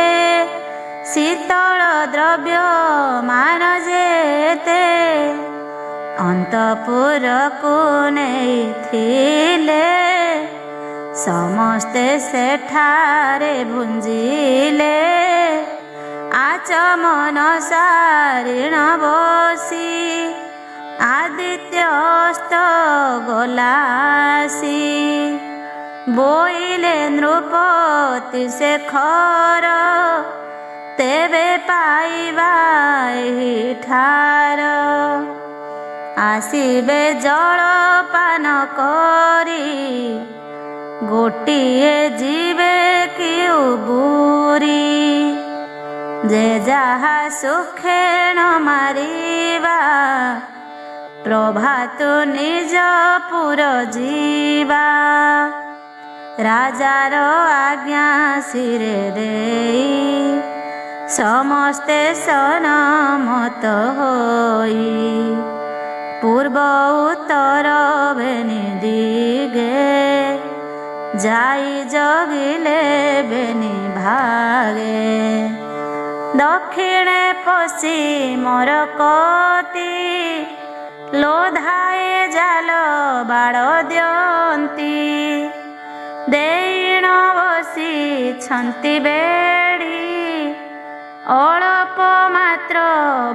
ଶୀତଳ ଦ୍ରବ୍ୟ ମାନ ଯେତେ। ଅନ୍ତଃପୁରକୁ ନେଇଥିଲେ, ସମସ୍ତେ ସେଠାରେ ଭୁଞ୍ଜିଲେ। ଆଚମନ ସାରିଣ ବସି, ଆଦିତ୍ୟ ଅସ୍ତ ଗଲାସି। ବୋଇଲେ ନୃପତି ଶେଖର, ତେବେ ପାଇବା ଏହି ଠାର। ଆସିବେ ଜଳପାନ କରି, ଗୋଟିଏ ଯିବେ କିଉ ବୁରି। ଯେ ଯାହା ସୁଖେଣ ମାରିବା, ପ୍ରଭାତୁ ନିଜ ପୁର ଯିବା। ରାଜାର ଆଜ୍ଞା ଶିରେ ଦେଇ, ସମସ୍ତେ ସନମତ ହୋଇ। ପୂର୍ବ ଉତ୍ତର ବେନି ଦିଗେ, ଯାଇ ଜଗିଲେ ବେନି ଭାଗେ। ଦକ୍ଷିଣେ ପଶ୍ଚିମର କତି, ଲୋଧାଏ ଜାଲ ବାଡ଼ ଦିଅନ୍ତି। ଦେଇଣ ବସିଛନ୍ତି ବେଡ଼ି, ଅଳପ ମାତ୍ର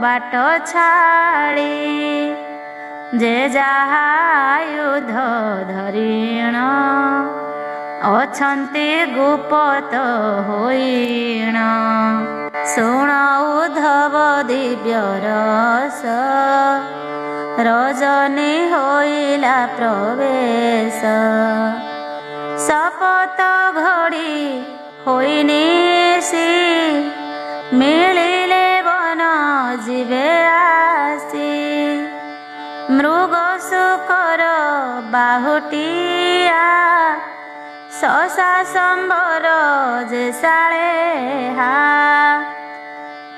ବାଟ ଛାଡ଼ି। ଯେ ଯାହା ଆୟୁଧ ଧରିଣ, ଅଛନ୍ତି ଗୁପତ ହୋଇଣ। ଶୁଣ ଉଦ୍ଧବ ଦିବ୍ୟ ରସ, ରଜନୀ ହୋଇଲା ପ୍ରବେଶ। ଶପଥ ଘଡ଼ି ହୋଇନିସି, ମିଳିଲେ ବନ ଯିବେ ଆସି। ମୃଗ ଶୁକର ବାହୁଟିଆ, ଶଶା ସମ୍ବର ଯେ ଶାଳେହା।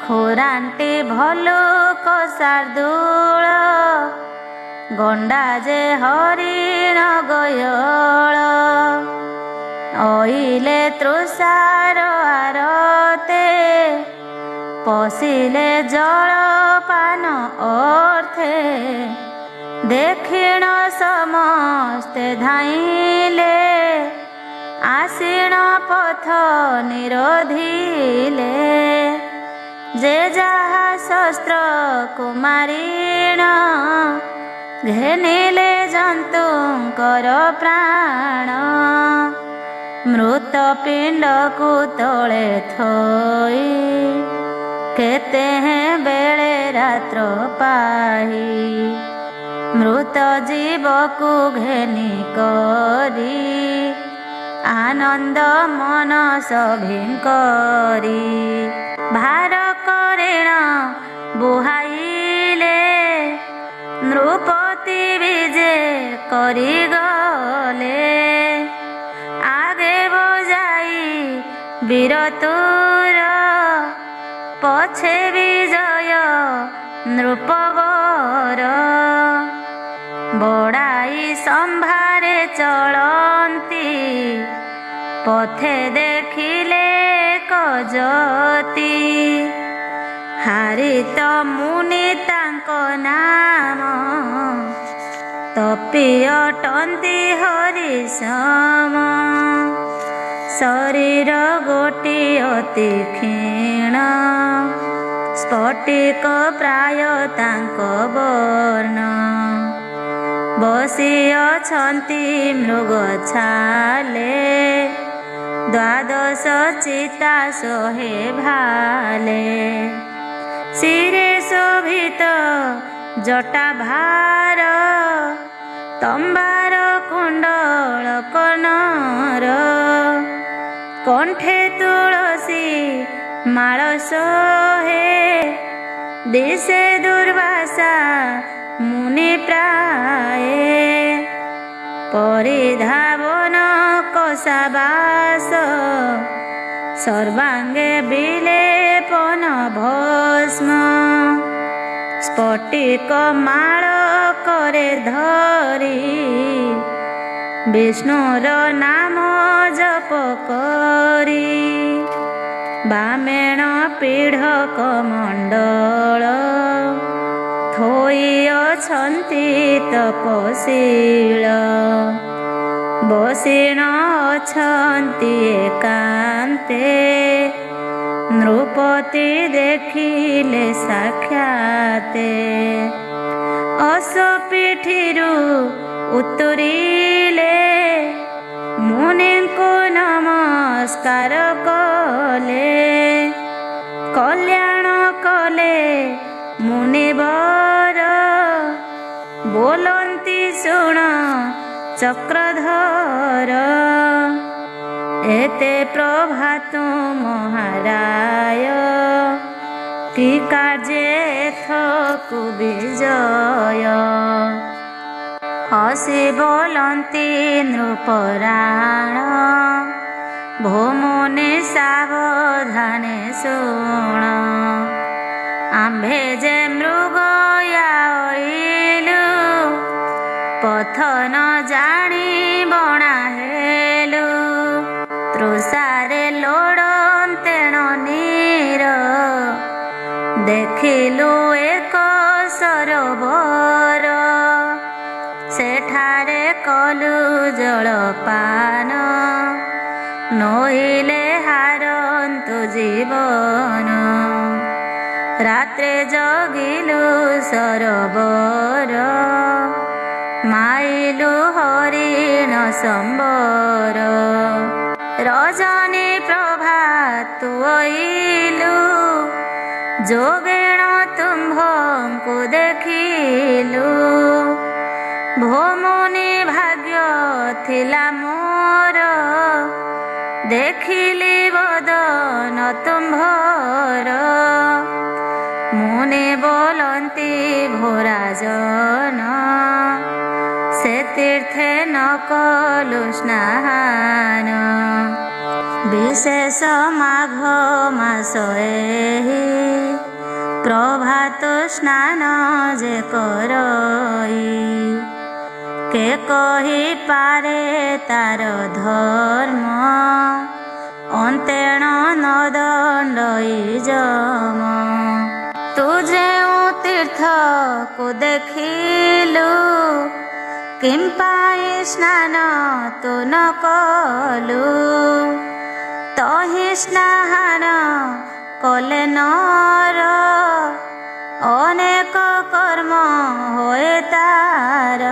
ଖୋରାଣ୍ଟି ଭଲୁକ ଶାର୍ଦୂଳ, ଗଣ୍ଡା ଯେ ହରିଣ ଗୟଳ। ଅଇଲେ ତୃଷାର ଆରତେ, ପଶିଲେ ଜଳପାନ ଅର୍ଥେ। ଦେଖିଣ ସମସ୍ତେ ଧାଇଁଲେ, ଆସିଣ ପଥ ନିରୋଧିଲେ। ଯେ ଯାହା ଶସ୍ତ୍ର କୁମାରିଣ, ଘେନିଲେ ଜନ୍ତୁଙ୍କର ପ୍ରାଣ। ମୃତ ପିଣ୍ଡକୁ ତଳେ ଥୋଇ, କେତେ ବେଳେ ରାତ୍ର ପାହି। ମୃତ ଜୀବକୁ ଘେନି କରି, ଆନନ୍ଦ ମନ ସଭିଙ୍କରି। ଭାର କରିଣ ବୁହାଇଲେ, ନୃପତି ବିଜେ କରିଗଲେ। ଆଗେ ବଜାଇ ବୀର ତୁର ପଛେ ବିଜୟ ନୃପବର ବଡ଼ାଇ ସମ୍ଭାରେ ଚଳନ୍ତି ପଥେ ଦେଖିଲେ କଜତି ହାରିତ ମୁନି ତାଙ୍କ ନାମ ତପି ଅଟନ୍ତି ହରିଶମ ଶରୀର ଗୋଟିଏ ଅତି କ୍ଷୀଣ ସ୍ଫଟିକ ପ୍ରାୟ ତାଙ୍କ ବର୍ଣ୍ଣ ବସି ଅଛନ୍ତି ମୃଗ ଛାଲେ ଦ୍ୱାଦଶ ଚିତା ଶହେ ଭାଲେ ଶିରେ ଶୋଭିତ ଜଟା ଭାର ତମ୍ବାର କୁଣ୍ଡଳ କନର କଣ୍ଠେ ତୁଳସୀ ମାଳ ଶହେ ଦିଶେ ଦୁର୍ବାସା ମୁନି ପ୍ରାଏ ପରିଧାବନ କଷାବାସ ସର୍ବାଙ୍ଗେ ବିଲେପନ ଭସ୍ମ ସ୍ଫଟିକ ମାଳ করে ধরি বিষ্ণুর নাম জপ করি বামেণ পীঢ় কমণ্ডଳ ଥୋଇ ଅଛନ୍ତି ତପଶୀଳ ବସିଣ ଅଛନ୍ତି ଏକାନ୍ତେ ନୃପତି ଦେଖିଲେ ସାକ୍ଷାତେ ଅଶ୍ୱପିଠିରୁ ଉତୁରିଲେ ମୁନିଙ୍କୁ ନମସ୍କାର କଲେ କଲ୍ୟାଣ କଲେ ମୁନିବର ବୋଲନ୍ତି ଶୁଣ ଚକ୍ରଧର ଏତେ ପ୍ରଭାତୁ ମହାରାୟ କି କାର୍ଯ୍ୟେଥକୁ ବିଜୟ ହସି ବୋଲନ୍ତି ନୃପରାଣ ଭୂମୁନି ସାବଧାନେ ଶୁଣ ଆମ୍ଭେ ଯେ ମୃଗୟାଇଲୁ ପଥ ନ ଜାଣି ବଣା ହେଲୁ ତୃଷାରେ ଲୋଡ଼ନ୍ତେଣ ନୀର ଦେଖିଲୁ ଏକ ସରୋବର ସେଠାରେ କଲୁ ଜଳପାନ ନୋଇଲେ ହାରନ୍ତୁ ଜୀବନ ରାତ୍ରେ ଜଗିଲୁ ସରୋବର ମାଇଲୁ ହରିଣ ସମ୍ବର ରଜନୀ ପ୍ରଭାତୁ ଅଇଲୁ ଯୋଗେଣ ତୁମ୍ଭଙ୍କୁ ଦେଖିଲୁ ଭୂମୁନି ଭାଗ୍ୟ ଥିଲା ମୋର ଦେଖିଲି ବଦନ ତୁମ୍ଭର ମୁନି ବୋଲନ୍ତି ଭୋରାଜନ ସେ ତୀର୍ଥେ ନ କଲୁ ସ୍ନାନ ବିଶେଷ ମାଘ ମାସ ଏହି ପ୍ରଭାତ ସ୍ନାନ ଯେ କରଇ କେ କହିପାରେ ତାର ଧର୍ମ ଅନ୍ତେଣ ନ ଦଣ୍ଡଇ ଯମ ତୁ ଯେଉଁ ତୀର୍ଥକୁ ଦେଖିଲୁ କିମ୍ପାଇଁ ସ୍ନାନ ତୁ ନ କଲୁ ତହି ସ୍ନାନ କଲେ ନର ଅନେକ କର୍ମ ହୋଏ ତାର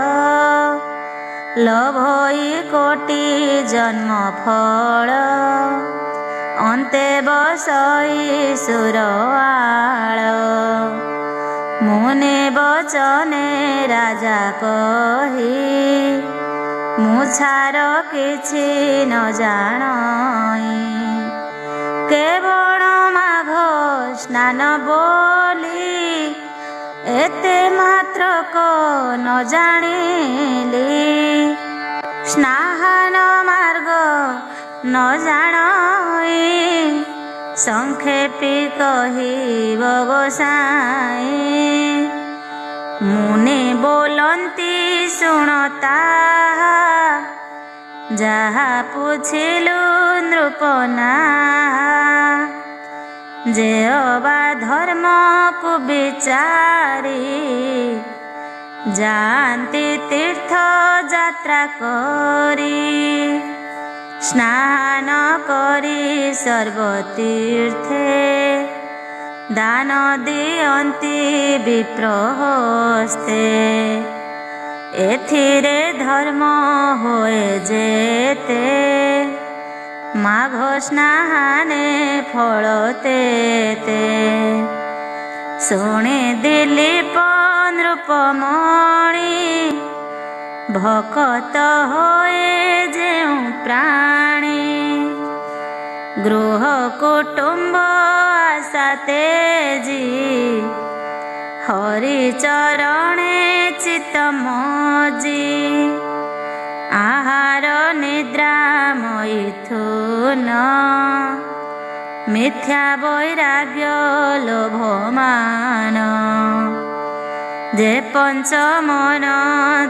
ଲୋଭଇ କୋଟି ଜନ୍ମ ଫଳ ଅନ୍ତେ ବସଇ ସୁରଆଳ ମୁନି ବଚନେ ରାଜା କହି ମୁଛାର କିଛି ନ ଜାଣଇ କେବଳ ମାଘ ସ୍ନାନ ବୋଲି ଏତେ ମାତ୍ରକ ନ ଜାଣିଲି ସ୍ନାନ ମାର୍ଗ ନ ଜାଣଇ ସଂକ୍ଷେପି କହିବ ଗୋସାଇଁ ମୁନି ବୋଲନ୍ତି ଶୁଣ ତାହା ଯାହା ପୁଛିଲୁ ନୃପନା ଯେ ଅବା ଧର୍ମକୁ ବିଚାରି ଯାଆନ୍ତି ତୀର୍ଥ ଯାତ୍ରା କରି ସ୍ନାନ କରି ସର୍ବତୀର୍ଥେ ଦାନ ଦିଅନ୍ତି ବିପ୍ରହସ୍ତେ ଏଥିରେ ଧର୍ମ ହୁଏ ଯେତେ ମାଘ ସ୍ନାନେ ଫଳ ତେତେ ଶୁଣି ଦିଲୀପ ନୃପମଣି ଭକତ ହୋଏ ଯେଉଁ ପ୍ରାଣୀ ଗୃହ କୁଟୁମ୍ବ ଆଶା ତେଜି ହରି ଚରଣେ ଚିତ ମଜି ଆହାର ନିଦ୍ରା ମୈଥୁନ ମିଥ୍ୟା ବୈରାଗ୍ୟ ଲୋଭମାନ ଯେ ପଞ୍ଚ ମନ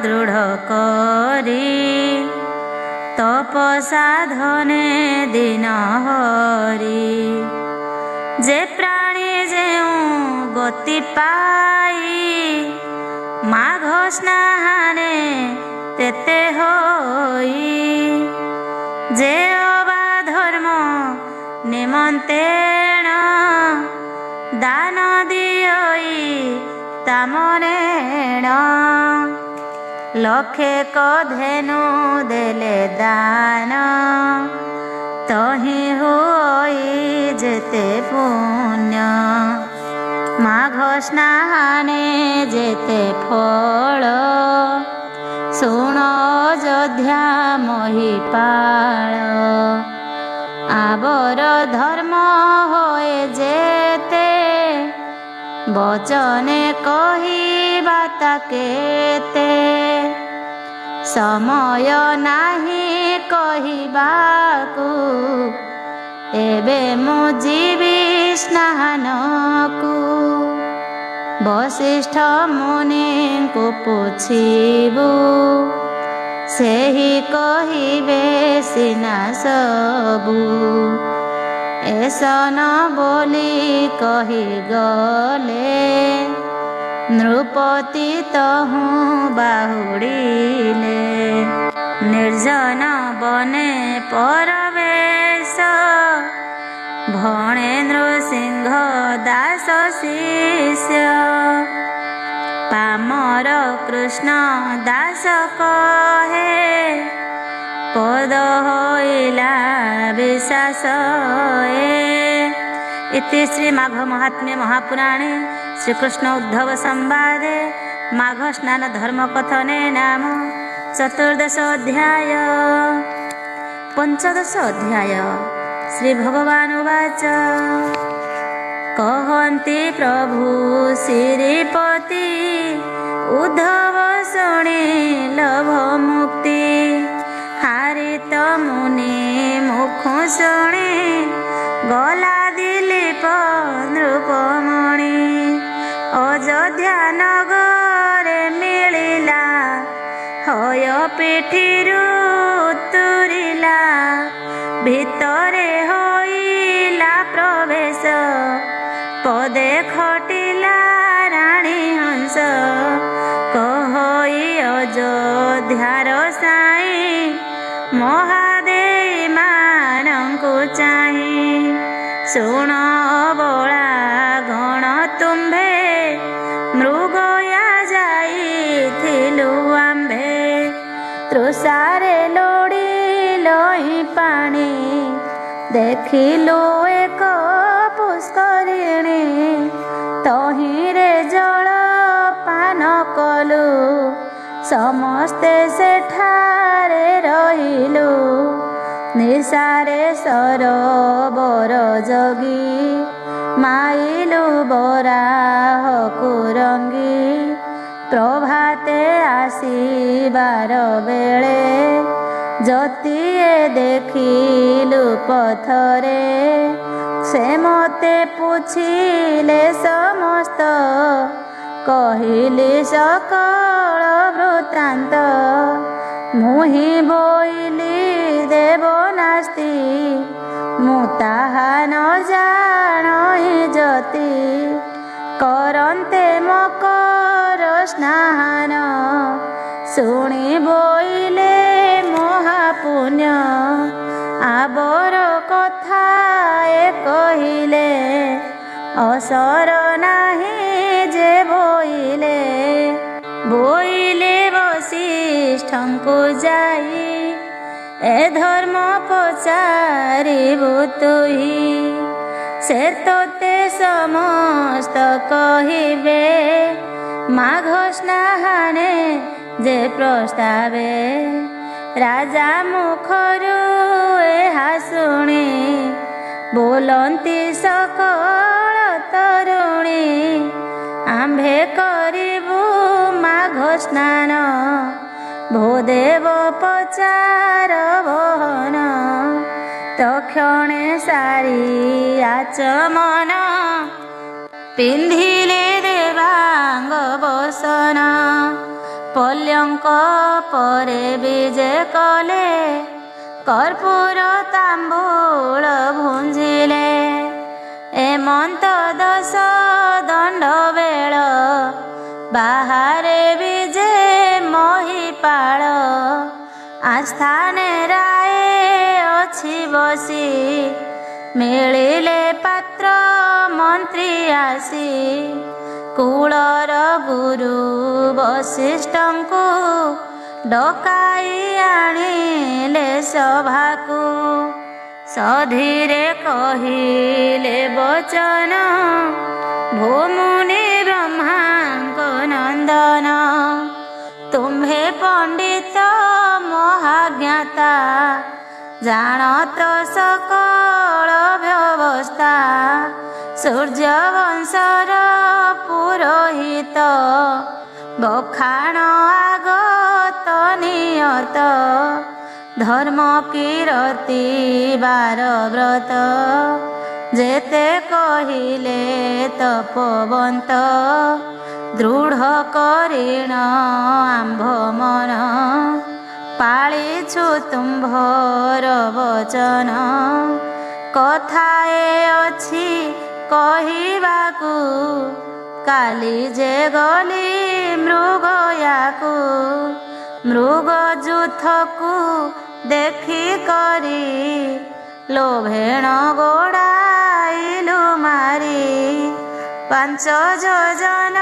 ଦୃଢ଼ କରି ତପ ସାଧନେ ଦିନ ହରି ଯେ ପ୍ରାଣୀ ଯେଉଁ ଗତି ପାଇ ମାଘ ସ୍ନାନେ ତେତେ ହୋଇ ଯେ ଅବା ଧର୍ମ ନିମନ୍ତେଣ ଦାନ ଦିଅଇ ତାମନେଣ ଲକ୍ଷେ କଧେନୁ ଦେଲେ ଦାନ ତହିଁ ହୋଇ ଯେତେ ପୁଣ୍ୟ ମାଘ ସ୍ନାନେ ଯେତେ ଫଳ ଶୁଣ ଅଯୋଧ୍ୟା ମହିପାଳ ଆବର ଧର୍ମ ହୋଏ ଯେତେ ବଚନେ କହିବା ତା କେତେ ସମୟ ନାହିଁ କହିବାକୁ ଏବେ ମୁଁ ଯିବି ସ୍ନାନକୁ ବଶିଷ୍ଠ ମୁନିଙ୍କୁ ପୁଛିବୁ ସେହି କହିବେ ସିନା ସବୁ ଏସନ ବୋଲି କହିଗଲେ ନୃପତି ତହୁଁ ବାହୁଡ଼ିଲେ ନିର୍ଜନ ବନେ ପରବେଶ ଭଣେ ନୃସିଂହ ଦାସ ଶିଷ୍ୟ ପାମର କୃଷ୍ଣ ଦାସ କହେ ପଦ ହୋଇଲା ବିଶ୍ୱାସ इति श्री माघ महात्म्य महापुराणे श्रीकृष्ण उद्धव संवादे माघ स्नान धर्म कथने नाम चतुर्दश अध्याय। पंचदश अध्याय श्री भगवान उवाच कहन्ति प्रभु श्रीपति उद्धव शुणी लभ मुक्ति हारित मुनि मुख शुणी गला दिलीप नृपमणि अयोध्या नगरे मिलिला हय पिठिरु तुरिला भितरे होइला प्रवेश पदे खटिला राणी हंस कहई अयोध्यार साई महादेवी मानंकु चाहि शुण बला गण तुम्भे मृगया जाइथिलु आम्भे तृषारे लोड़ी लोही पानी देखिलु एक पुष्करिणी तहिरे जल पान कलु समस्ते सेठारे रहिलु निशारे सरोवर जगी माइलु बराह कुरंगी प्रभाते आसीबार बेले ଯତିଏ ଦେଖିଲୁ ପଥରେ, ସେ ମୋତେ ପୁଛିଲେ ସମସ୍ତ, କହିଲି ସକଳ ବୃତ୍ତାନ୍ତ। ମୁହିଁ ବୋଇଲି ଦେବନାସ୍ତି, ମୁଁ ତାହା ନ ଜାଣଇ ଯତି। କରନ୍ତେ ମକର ସ୍ନାନ, ଶୁଣି ବୋଇଲେ ମହାପୁଣ୍ୟ। ଆବର କଥା ଏ କହିଲେ, ଅସର ନାହିଁ ଯେ ବୋଇଲେ। ବୋଇଲେ ବଶିଷ୍ଠଙ୍କୁ ଯାଇ, ଏ ଧର୍ମ ପଚାରିବୁ ତୁହି। ସେ ତୋତେ ସମସ୍ତ କହିବେ, ମାଘ ସ୍ନାହାନେ ଯେ ପ୍ରସ୍ତାବେ। ରାଜା ମୁଖରୁ ଏହା ଶୁଣି, ବୋଲନ୍ତି ସକଳ ତରୁଣୀ। ଆମ୍ଭେ କରିବୁ ମାଘ ସ୍ନାନ, ଭୂଦେବ ପଚାର ବହନ। ତକ୍ଷଣେ ସାରି ଆଚମନ, ପିନ୍ଧିଲେ ଦେବାଙ୍ଗ ବସନ। ପଲ୍ୟଙ୍କ ପରେ ବିଜେ କଲେ, କର୍ପୂର ତାମ୍ବୁଳ ଭୁଞ୍ଜିଲେ। ଏମନ୍ତ 10 ଦଣ୍ଡ ବେଳ, ବାହାରେ ବିଜେ ମହିପାଳ। ଆସ୍ଥାନେ ରାଏ ଅଛି ବସି, ମିଳିଲେ ପାତ୍ର ମନ୍ତ୍ରୀ ଆସି। କୁଳର ଗୁରୁ ବଶିଷ୍ଠଙ୍କୁ, ଡକାଇ ଆଣିଲେ ସଭାକୁ। ସଧୀରେ କହିଲେ ବଚନ, ଭୂମୁନି ବ୍ରହ୍ମାଙ୍କ ନନ୍ଦନ। ତୁମ୍ଭେ ପଣ୍ଡିତ ମହାଜ୍ଞାତା, ଜାଣତ ସକଳ ବ୍ୟବସ୍ଥା। ସୂର୍ଯ୍ୟବଂଶର ପୁରୋହିତ, ବଖାଣ ଆଗତ ନିୟତ। ଧର୍ମ କୀରତି ବାର ବ୍ରତ, ଯେତେ କହିଲେ ତପୋବନ୍ତ। ଦୃଢ଼ କରିଣ ଆମ୍ଭ ମନ, ପାଳିଛୁ ତୁମ୍ଭର ବଚନ। କଥାଏ ଅଛି କହିବାକୁ, କାଲି ଯେ ଗଲି ମୃଗୟାକୁ। ମୃଗ ଯୁଥକୁ ଦେଖି କରି, ଲୋଭେଣ ଗୋଡ଼ାଇଲୁ ମାରି। 5 ଯୋଜନ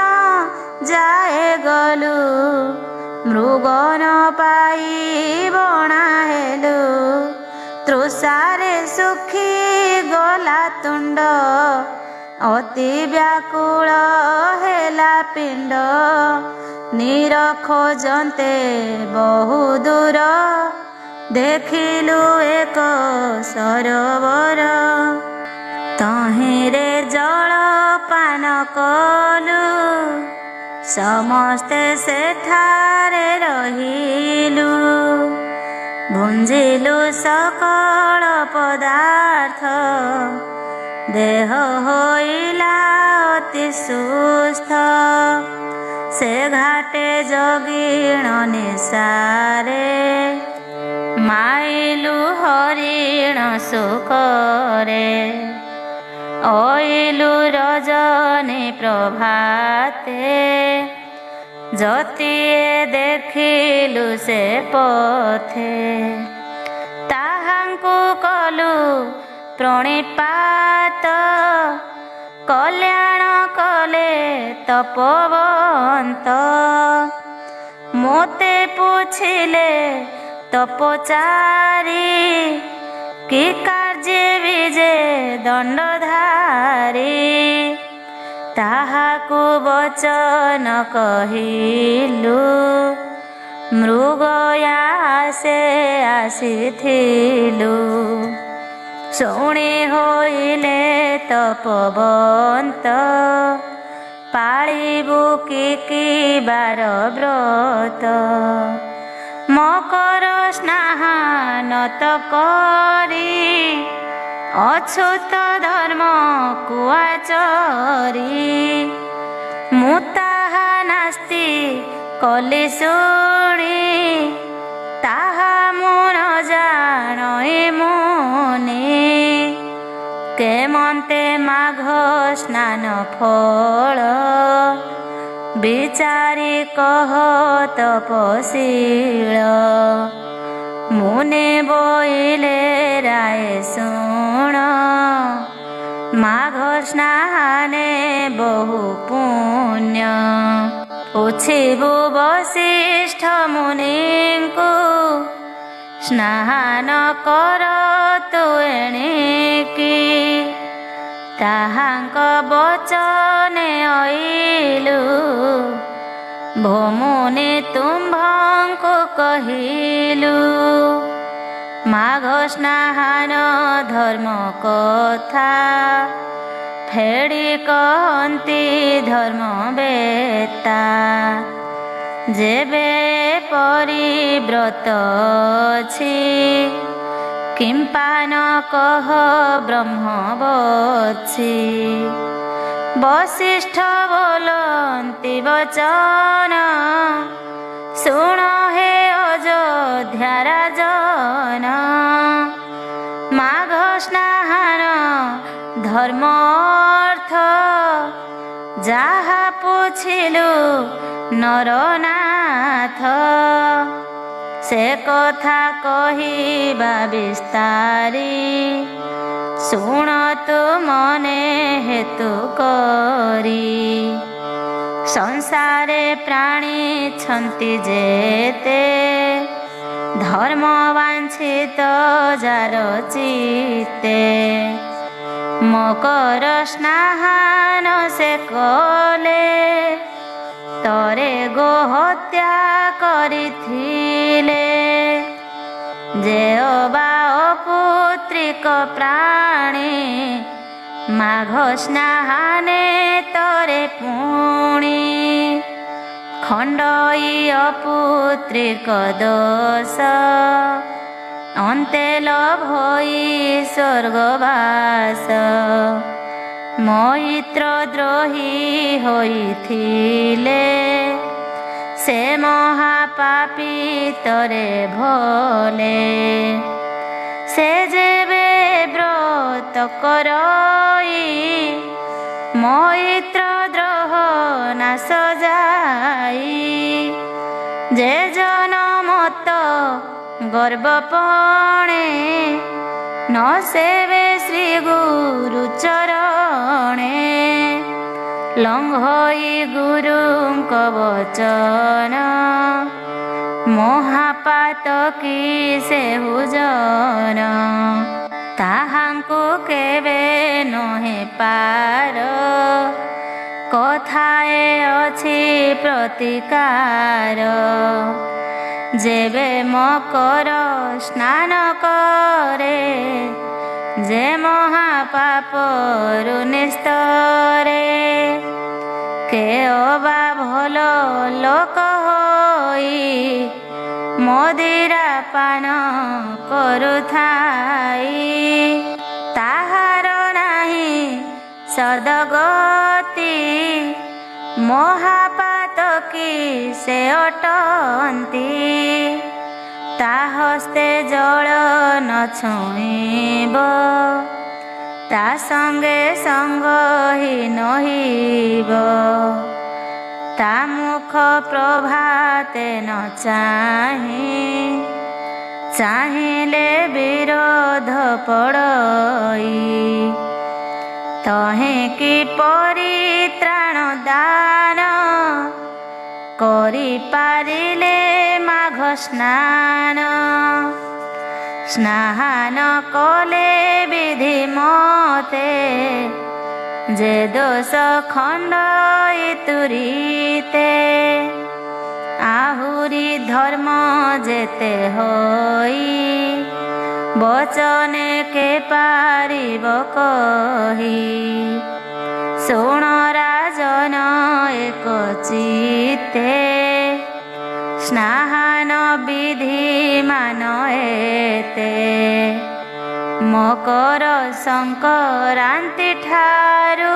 ଯାଏ ଗଲୁ, ମୃଗ ନ ପାଇ ବଣା ହେଲୁ। ତୃଷାରେ ଶୁଖି ଗଲା ତୁଣ୍ଡ, ଅତି ବ୍ୟାକୁଳ ହେଲା ପିଣ୍ଡ। ନୀର ଖୋଜନ୍ତେ ବହୁ ଦୂର, ଦେଖିଲୁ ଏକ ସରୋବର। ତହିଁରେ ଜଳ ପାନ କଲୁ, ସମସ୍ତେ ସେଠାରେ ରହିଲୁ। ଭୁଞ୍ଜିଲୁ ସକଳ ପଦାର୍ଥ, ଦେହ ହୋଇଲା ଅତି ସୁସ୍ଥ। ସେ ଘାଟେ ଯୋଗିଣ ନିଶାରେ, ମାଇଲୁ ହରିଣ ଶୋକରେ। ଅଇଲୁ ରଜନୀ ପ୍ରଭାତେ, ଯତିଏ ଦେଖିଲୁ ସେ ପଥେ। ତାହାଙ୍କୁ କଲୁ ପ୍ରଣିପାତ, କଲ୍ୟାଣ କଲେ ତପୋବନ୍ତ। ମୋତେ ପୁଛିଲେ ତପଚାରୀ, କି କାର୍ଯ୍ୟ ବିଜେ ଦଣ୍ଡଧାରୀ। ତାହାକୁ ବଚନ କହିଲୁ, ମୃଗୟା ସେ ଆସିଥିଲୁ। ଶୁଣି ହୋଇଲେ ତପୋବନ୍ତ, ପାଳିବୁ କି ବାର ବ୍ରତ। ମକର ସ୍ନାହାନତ କରି ଅଛୁତ ଧର୍ମ କୁଆଚରି ମୁଁ ତାହା ନାସ୍ତି କଲି ଶୁଣି ତାହା ମୁଁ ନ ଜାଣଇ ମୁନି କେମନ୍ତେ ମାଘ ସ୍ନାନ ଫଳ ବିଚାରି କହ ତପଶୀଳ ମୁନେ ବୋଇଲେ ରାୟ ଶୁଣ ମାଘ ସ୍ନାନେ ବହୁ ପୁଣ୍ୟ ପୁଛିବୁ ବଶିଷ୍ଠ ମୁନିଙ୍କୁ ସ୍ନାନ କର ତୁ ଏଣିକି ତାହାଙ୍କ ବଚନେ ଅଇଲୁ ଭୋମୁନି ତୁମ୍ଭଙ୍କୁ କହିଲୁ ମାଘ ସ୍ନାନ ଧର୍ମ କଥା ଫେଡ଼ି କହନ୍ତି ଧର୍ମ ବେତା ଯେବେ ପରିବ୍ରତ ଅଛି କିମ୍ପା ନ କହ ବ୍ରହ୍ମବଛି ବଶିଷ୍ଠ ବୋଲନ୍ତି ବଚନ ଶୁଣ ହେ ଅଯୋଧ୍ୟା ରାଜନ ମାଘ ସ୍ନାନ ଧର୍ମ ଅର୍ଥ ଯାହା ପୁଛିଲୁ ନରନାଥ ସେ କଥା କହିବା ବିସ୍ତାରି ଶୁଣ ତୁ ମନେ ହେତୁ କରି ସଂସାରେ ପ୍ରାଣୀ ଛନ୍ତି ଯେତେ ଧର୍ମ ବାଞ୍ଛିତ ଯାର ଚିତେ ମକର ସ୍ନାନ ସେ କଲେ ତରେ ଗୋହତ୍ୟା କରିଥିଲେ ଯେ ଅବା ଅପୁତ୍ରିକ ପ୍ରାଣୀ ମାଘ ସ୍ନାନେ ତରେ ପୁଣି ଖଣ୍ଡଇ ଅପୁତ୍ରିକ ଦୋଷ ଅନ୍ତେ ଲଭଇ ସ୍ୱର୍ଗବାସ ମୈତ୍ର ଦ୍ରୋହୀ ହୋଇଥିଲେ ସେ ମହାପାପୀ ତରେ ଭଲେ ସେ ଯେବେ ବ୍ରତ କରଇ ମୈତ୍ର ଦ୍ରୋହ ନାଶ ଯାଇ ଯେ ଜନମତ ଗର୍ବପଣେ ନ ସେବେ ଶ୍ରୀ ଗୁରୁ ଚରଣେ ଲଙ୍ଘଇ ଗୁରୁଙ୍କ ବଚନ ମହାପାତକୀ ସେ ହୁଜନ ତାହାଙ୍କୁ କେବେ ନୁହେଁ ପାର କଥାଏ ଅଛି ପ୍ରତିକାର ଯେବେ ମକର ସ୍ନାନ କରେ ଯେ ମହାପାପରୁ ନିସ୍ତରେ କେ ଅବା ଭଲ ଲୋକ ହୋଇ ମଦିରା ପାନ କରୁଥାଇ ତାହାର ନାହିଁ ସଦଗତି ମହାପାତକୀ ସେ ଅଟନ୍ତି ତା ହସ୍ତେ ଜଳ ନ ଛୁଇଁବ ତା ସଙ୍ଗେ ସଙ୍ଗ ହି ନହିବ ତା ମୁଖ ପ୍ରଭାତେ ନ ଚାହିଁଲେ ବିରୋଧ ପଡ଼ଇ ତହେଁ କି ପରିତ୍ରାଣ ଦାନ କରିପାରିଲେ ମାଘ ସ୍ନାନ କଲେ ବିଧି ମତେ ଯେ ଦୋଷ ଖଣ୍ଡଇ ତୁରିତେ ଆହୁରି ଧର୍ମ ଯେତେ ହୋଇ ବଚନେ କେ ପାରିବ କହି ଶୁଣ ରାଜନ ଏକ ଚିତେ ସ୍ନାନ ସ୍ନାନ ବିଧି ମାନ ଏତେ ମକର ସଂକ୍ରାନ୍ତି ଠାରୁ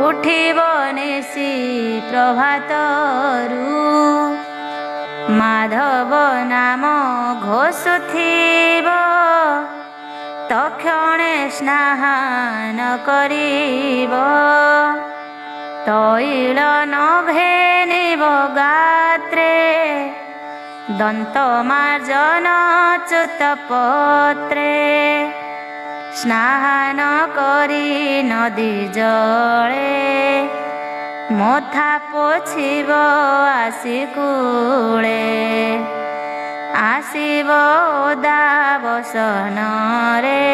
ଉଠିବ ନିଶି ପ୍ରଭାତରୁ ମାଧବ ନାମ ଘୋଷୁଥିବ ତକ୍ଷଣେ ସ୍ନାନ କରିବ ତୈଳ ନଭେ ନିବ ଗାତ୍ରେ ଦନ୍ତ ମାର୍ଜନ ଚ୍ୟୁତ ପତ୍ରେ ସ୍ନାନ କରି ନଦୀ ଜଳେ ମଥା ପୋଛିବ ଆସି କୂଳେ ଆସିବ ଓଦା ବସନରେ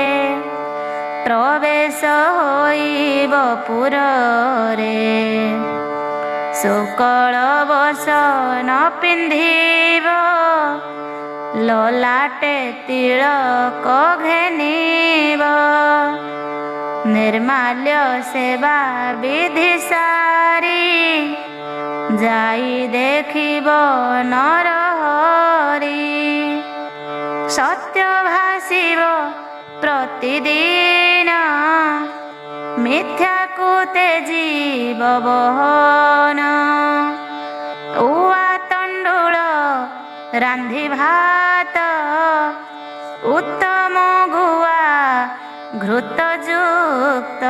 ପ୍ରବେଶ ହୋଇବ ପୁରରେ ଶୁକ୍ଳ ବସନ ପିନ୍ଧିବ ଲଲାଟେ ତିଳକ ଘେନିବ ନିର୍ମାଲ୍ୟ ସେବା ବିଧି ସାରି ଯାଇ ଦେଖିବ ନରହରି ସତ୍ୟ ଭାସିବ ପ୍ରତିଦିନ ମିଥ୍ୟାକୁ ତେଜିବ ବହନ ଉଆ ତଣ୍ଡୁଳ ରାନ୍ଧି ଭାତ ଉତ୍ତମ ଗୁଆ ଘୃତ ଯୁକ୍ତ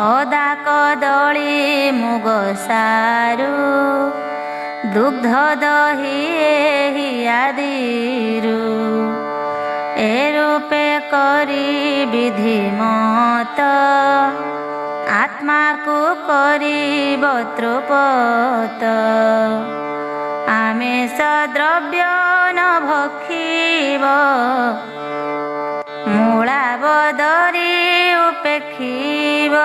ଅଦା କଦଳୀ ମୁଗ ସାରୁ ଦୁଗ୍ଧ ଦହି ଏହି ଆଦିରୁ ଏ ରୂପେ କରି ବିଧି ମତ ଆତ୍ମାକୁ କରିବ ତୃପତ ଆମିଷ ଦ୍ରବ୍ୟ ନ ଭକ୍ଷିବ ମୂଳା ବଦରି ଉପେକ୍ଷିବ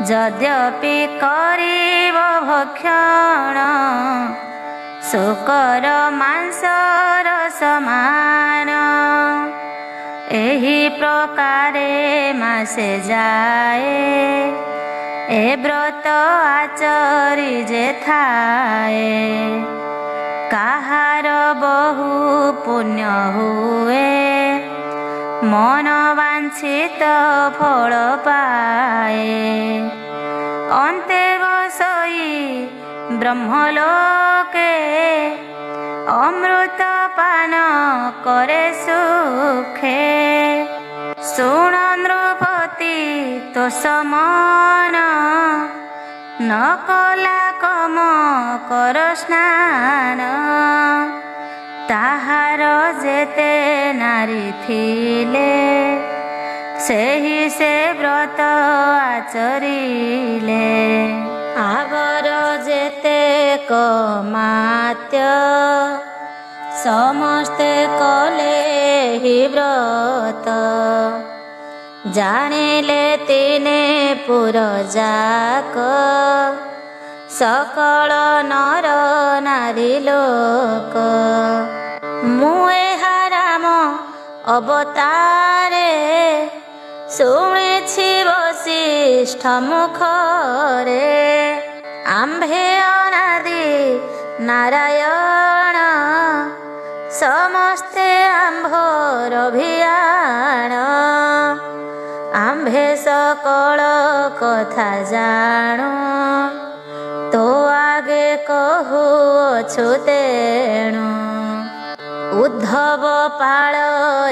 ଯଦ୍ୟପି କରିବ ଭକ୍ଷଣ ଶୁକର ମାଂସର ସମାନ ଏହି ପ୍ରକାରେ ମାସେ ଯାଏ ଏ ବ୍ରତ ଆଚରି ଯେ ଥାଏ କାହାର ବହୁ ପୁଣ୍ୟ ହୁଏ ମନ ବାଞ୍ଛିତ ଫଳ ପାଏ ଅନ୍ତେ ବସଇ ବ୍ରହ୍ମଲୋକେ ଅମୃତ ପାନ କରେ ସୁଖେ ଶୁଣ ନୃପତି ତୋ ସମନ ନ କଲା କମ କର ସ୍ନାନ ତାହାର ଯେତେ ନାରୀ ଥିଲେ ସେହି ସେ ବ୍ରତ ଆଚରିଲେ ଆଗର ଯେତେ କମାତ୍ୟ ସମସ୍ତେ କଲେ ହି ବ୍ରତ ଜାଣିଲେ ତିନେ ପୁର ଯାକ ସକଳ ନର ନାରୀ ଲୋକ ମୁଁ ଏହା ରାମ ଅବତାରେ ଶୁଣିଛି ବଶିଷ୍ଠ ମୁଖରେ ଆମ୍ଭେ ଅନାଦି ନାରାୟଣ ସମସ୍ତେ ଆମ୍ଭର ଭିଆଣ ଆମ୍ଭେ ସକଳ କଥା ଜାଣୁ ତୋ ଆଗେ କହୁଅଛୁ ତେଣୁ ଉଦ୍ଧବ ପାଳ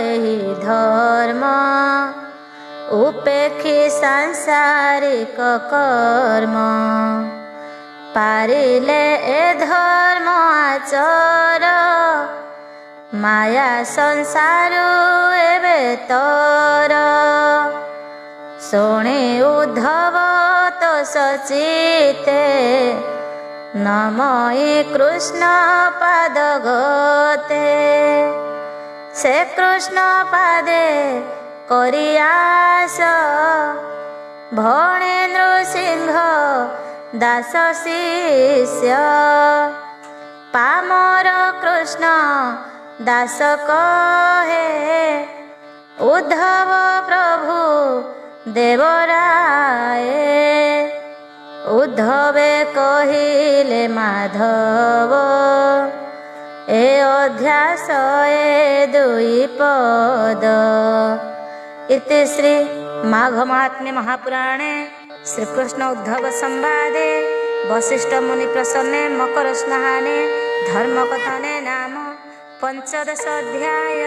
ଏହି ଧର୍ମ ଉପେକ୍ଷି ସାଂସାରିକ କର୍ମ ପାରିଲେ ଏ ଧର୍ମ ଆଚର ମାୟା ସଂସାରୁ ଏବେ ତୋର ଶୁଣି ଉଦ୍ଧବ ତ ସଚିତେ ନମଇ କୃଷ୍ଣ ପାଦ ଗତେ ସେ କୃଷ୍ଣ ପାଦେ କରି ଆସ ଭଣେ ନୃସିଂହ ଦାସ ଶିଷ୍ୟ ପାମର କୃଷ୍ଣ ଦାସ କହେ ଉଦ୍ଧବ ପ୍ରଭୁ ଦେବରାଏ उद्धवे कहिले माधव ए अध्यास ए दुई पद। इति श्री माघ महात्म्ये महापुराणे श्रीकृष्ण उद्धव संवादे वसिष्ठ मुनि प्रसन्ने मकर स्नाने धर्मकथने नाम 15 अध्याय।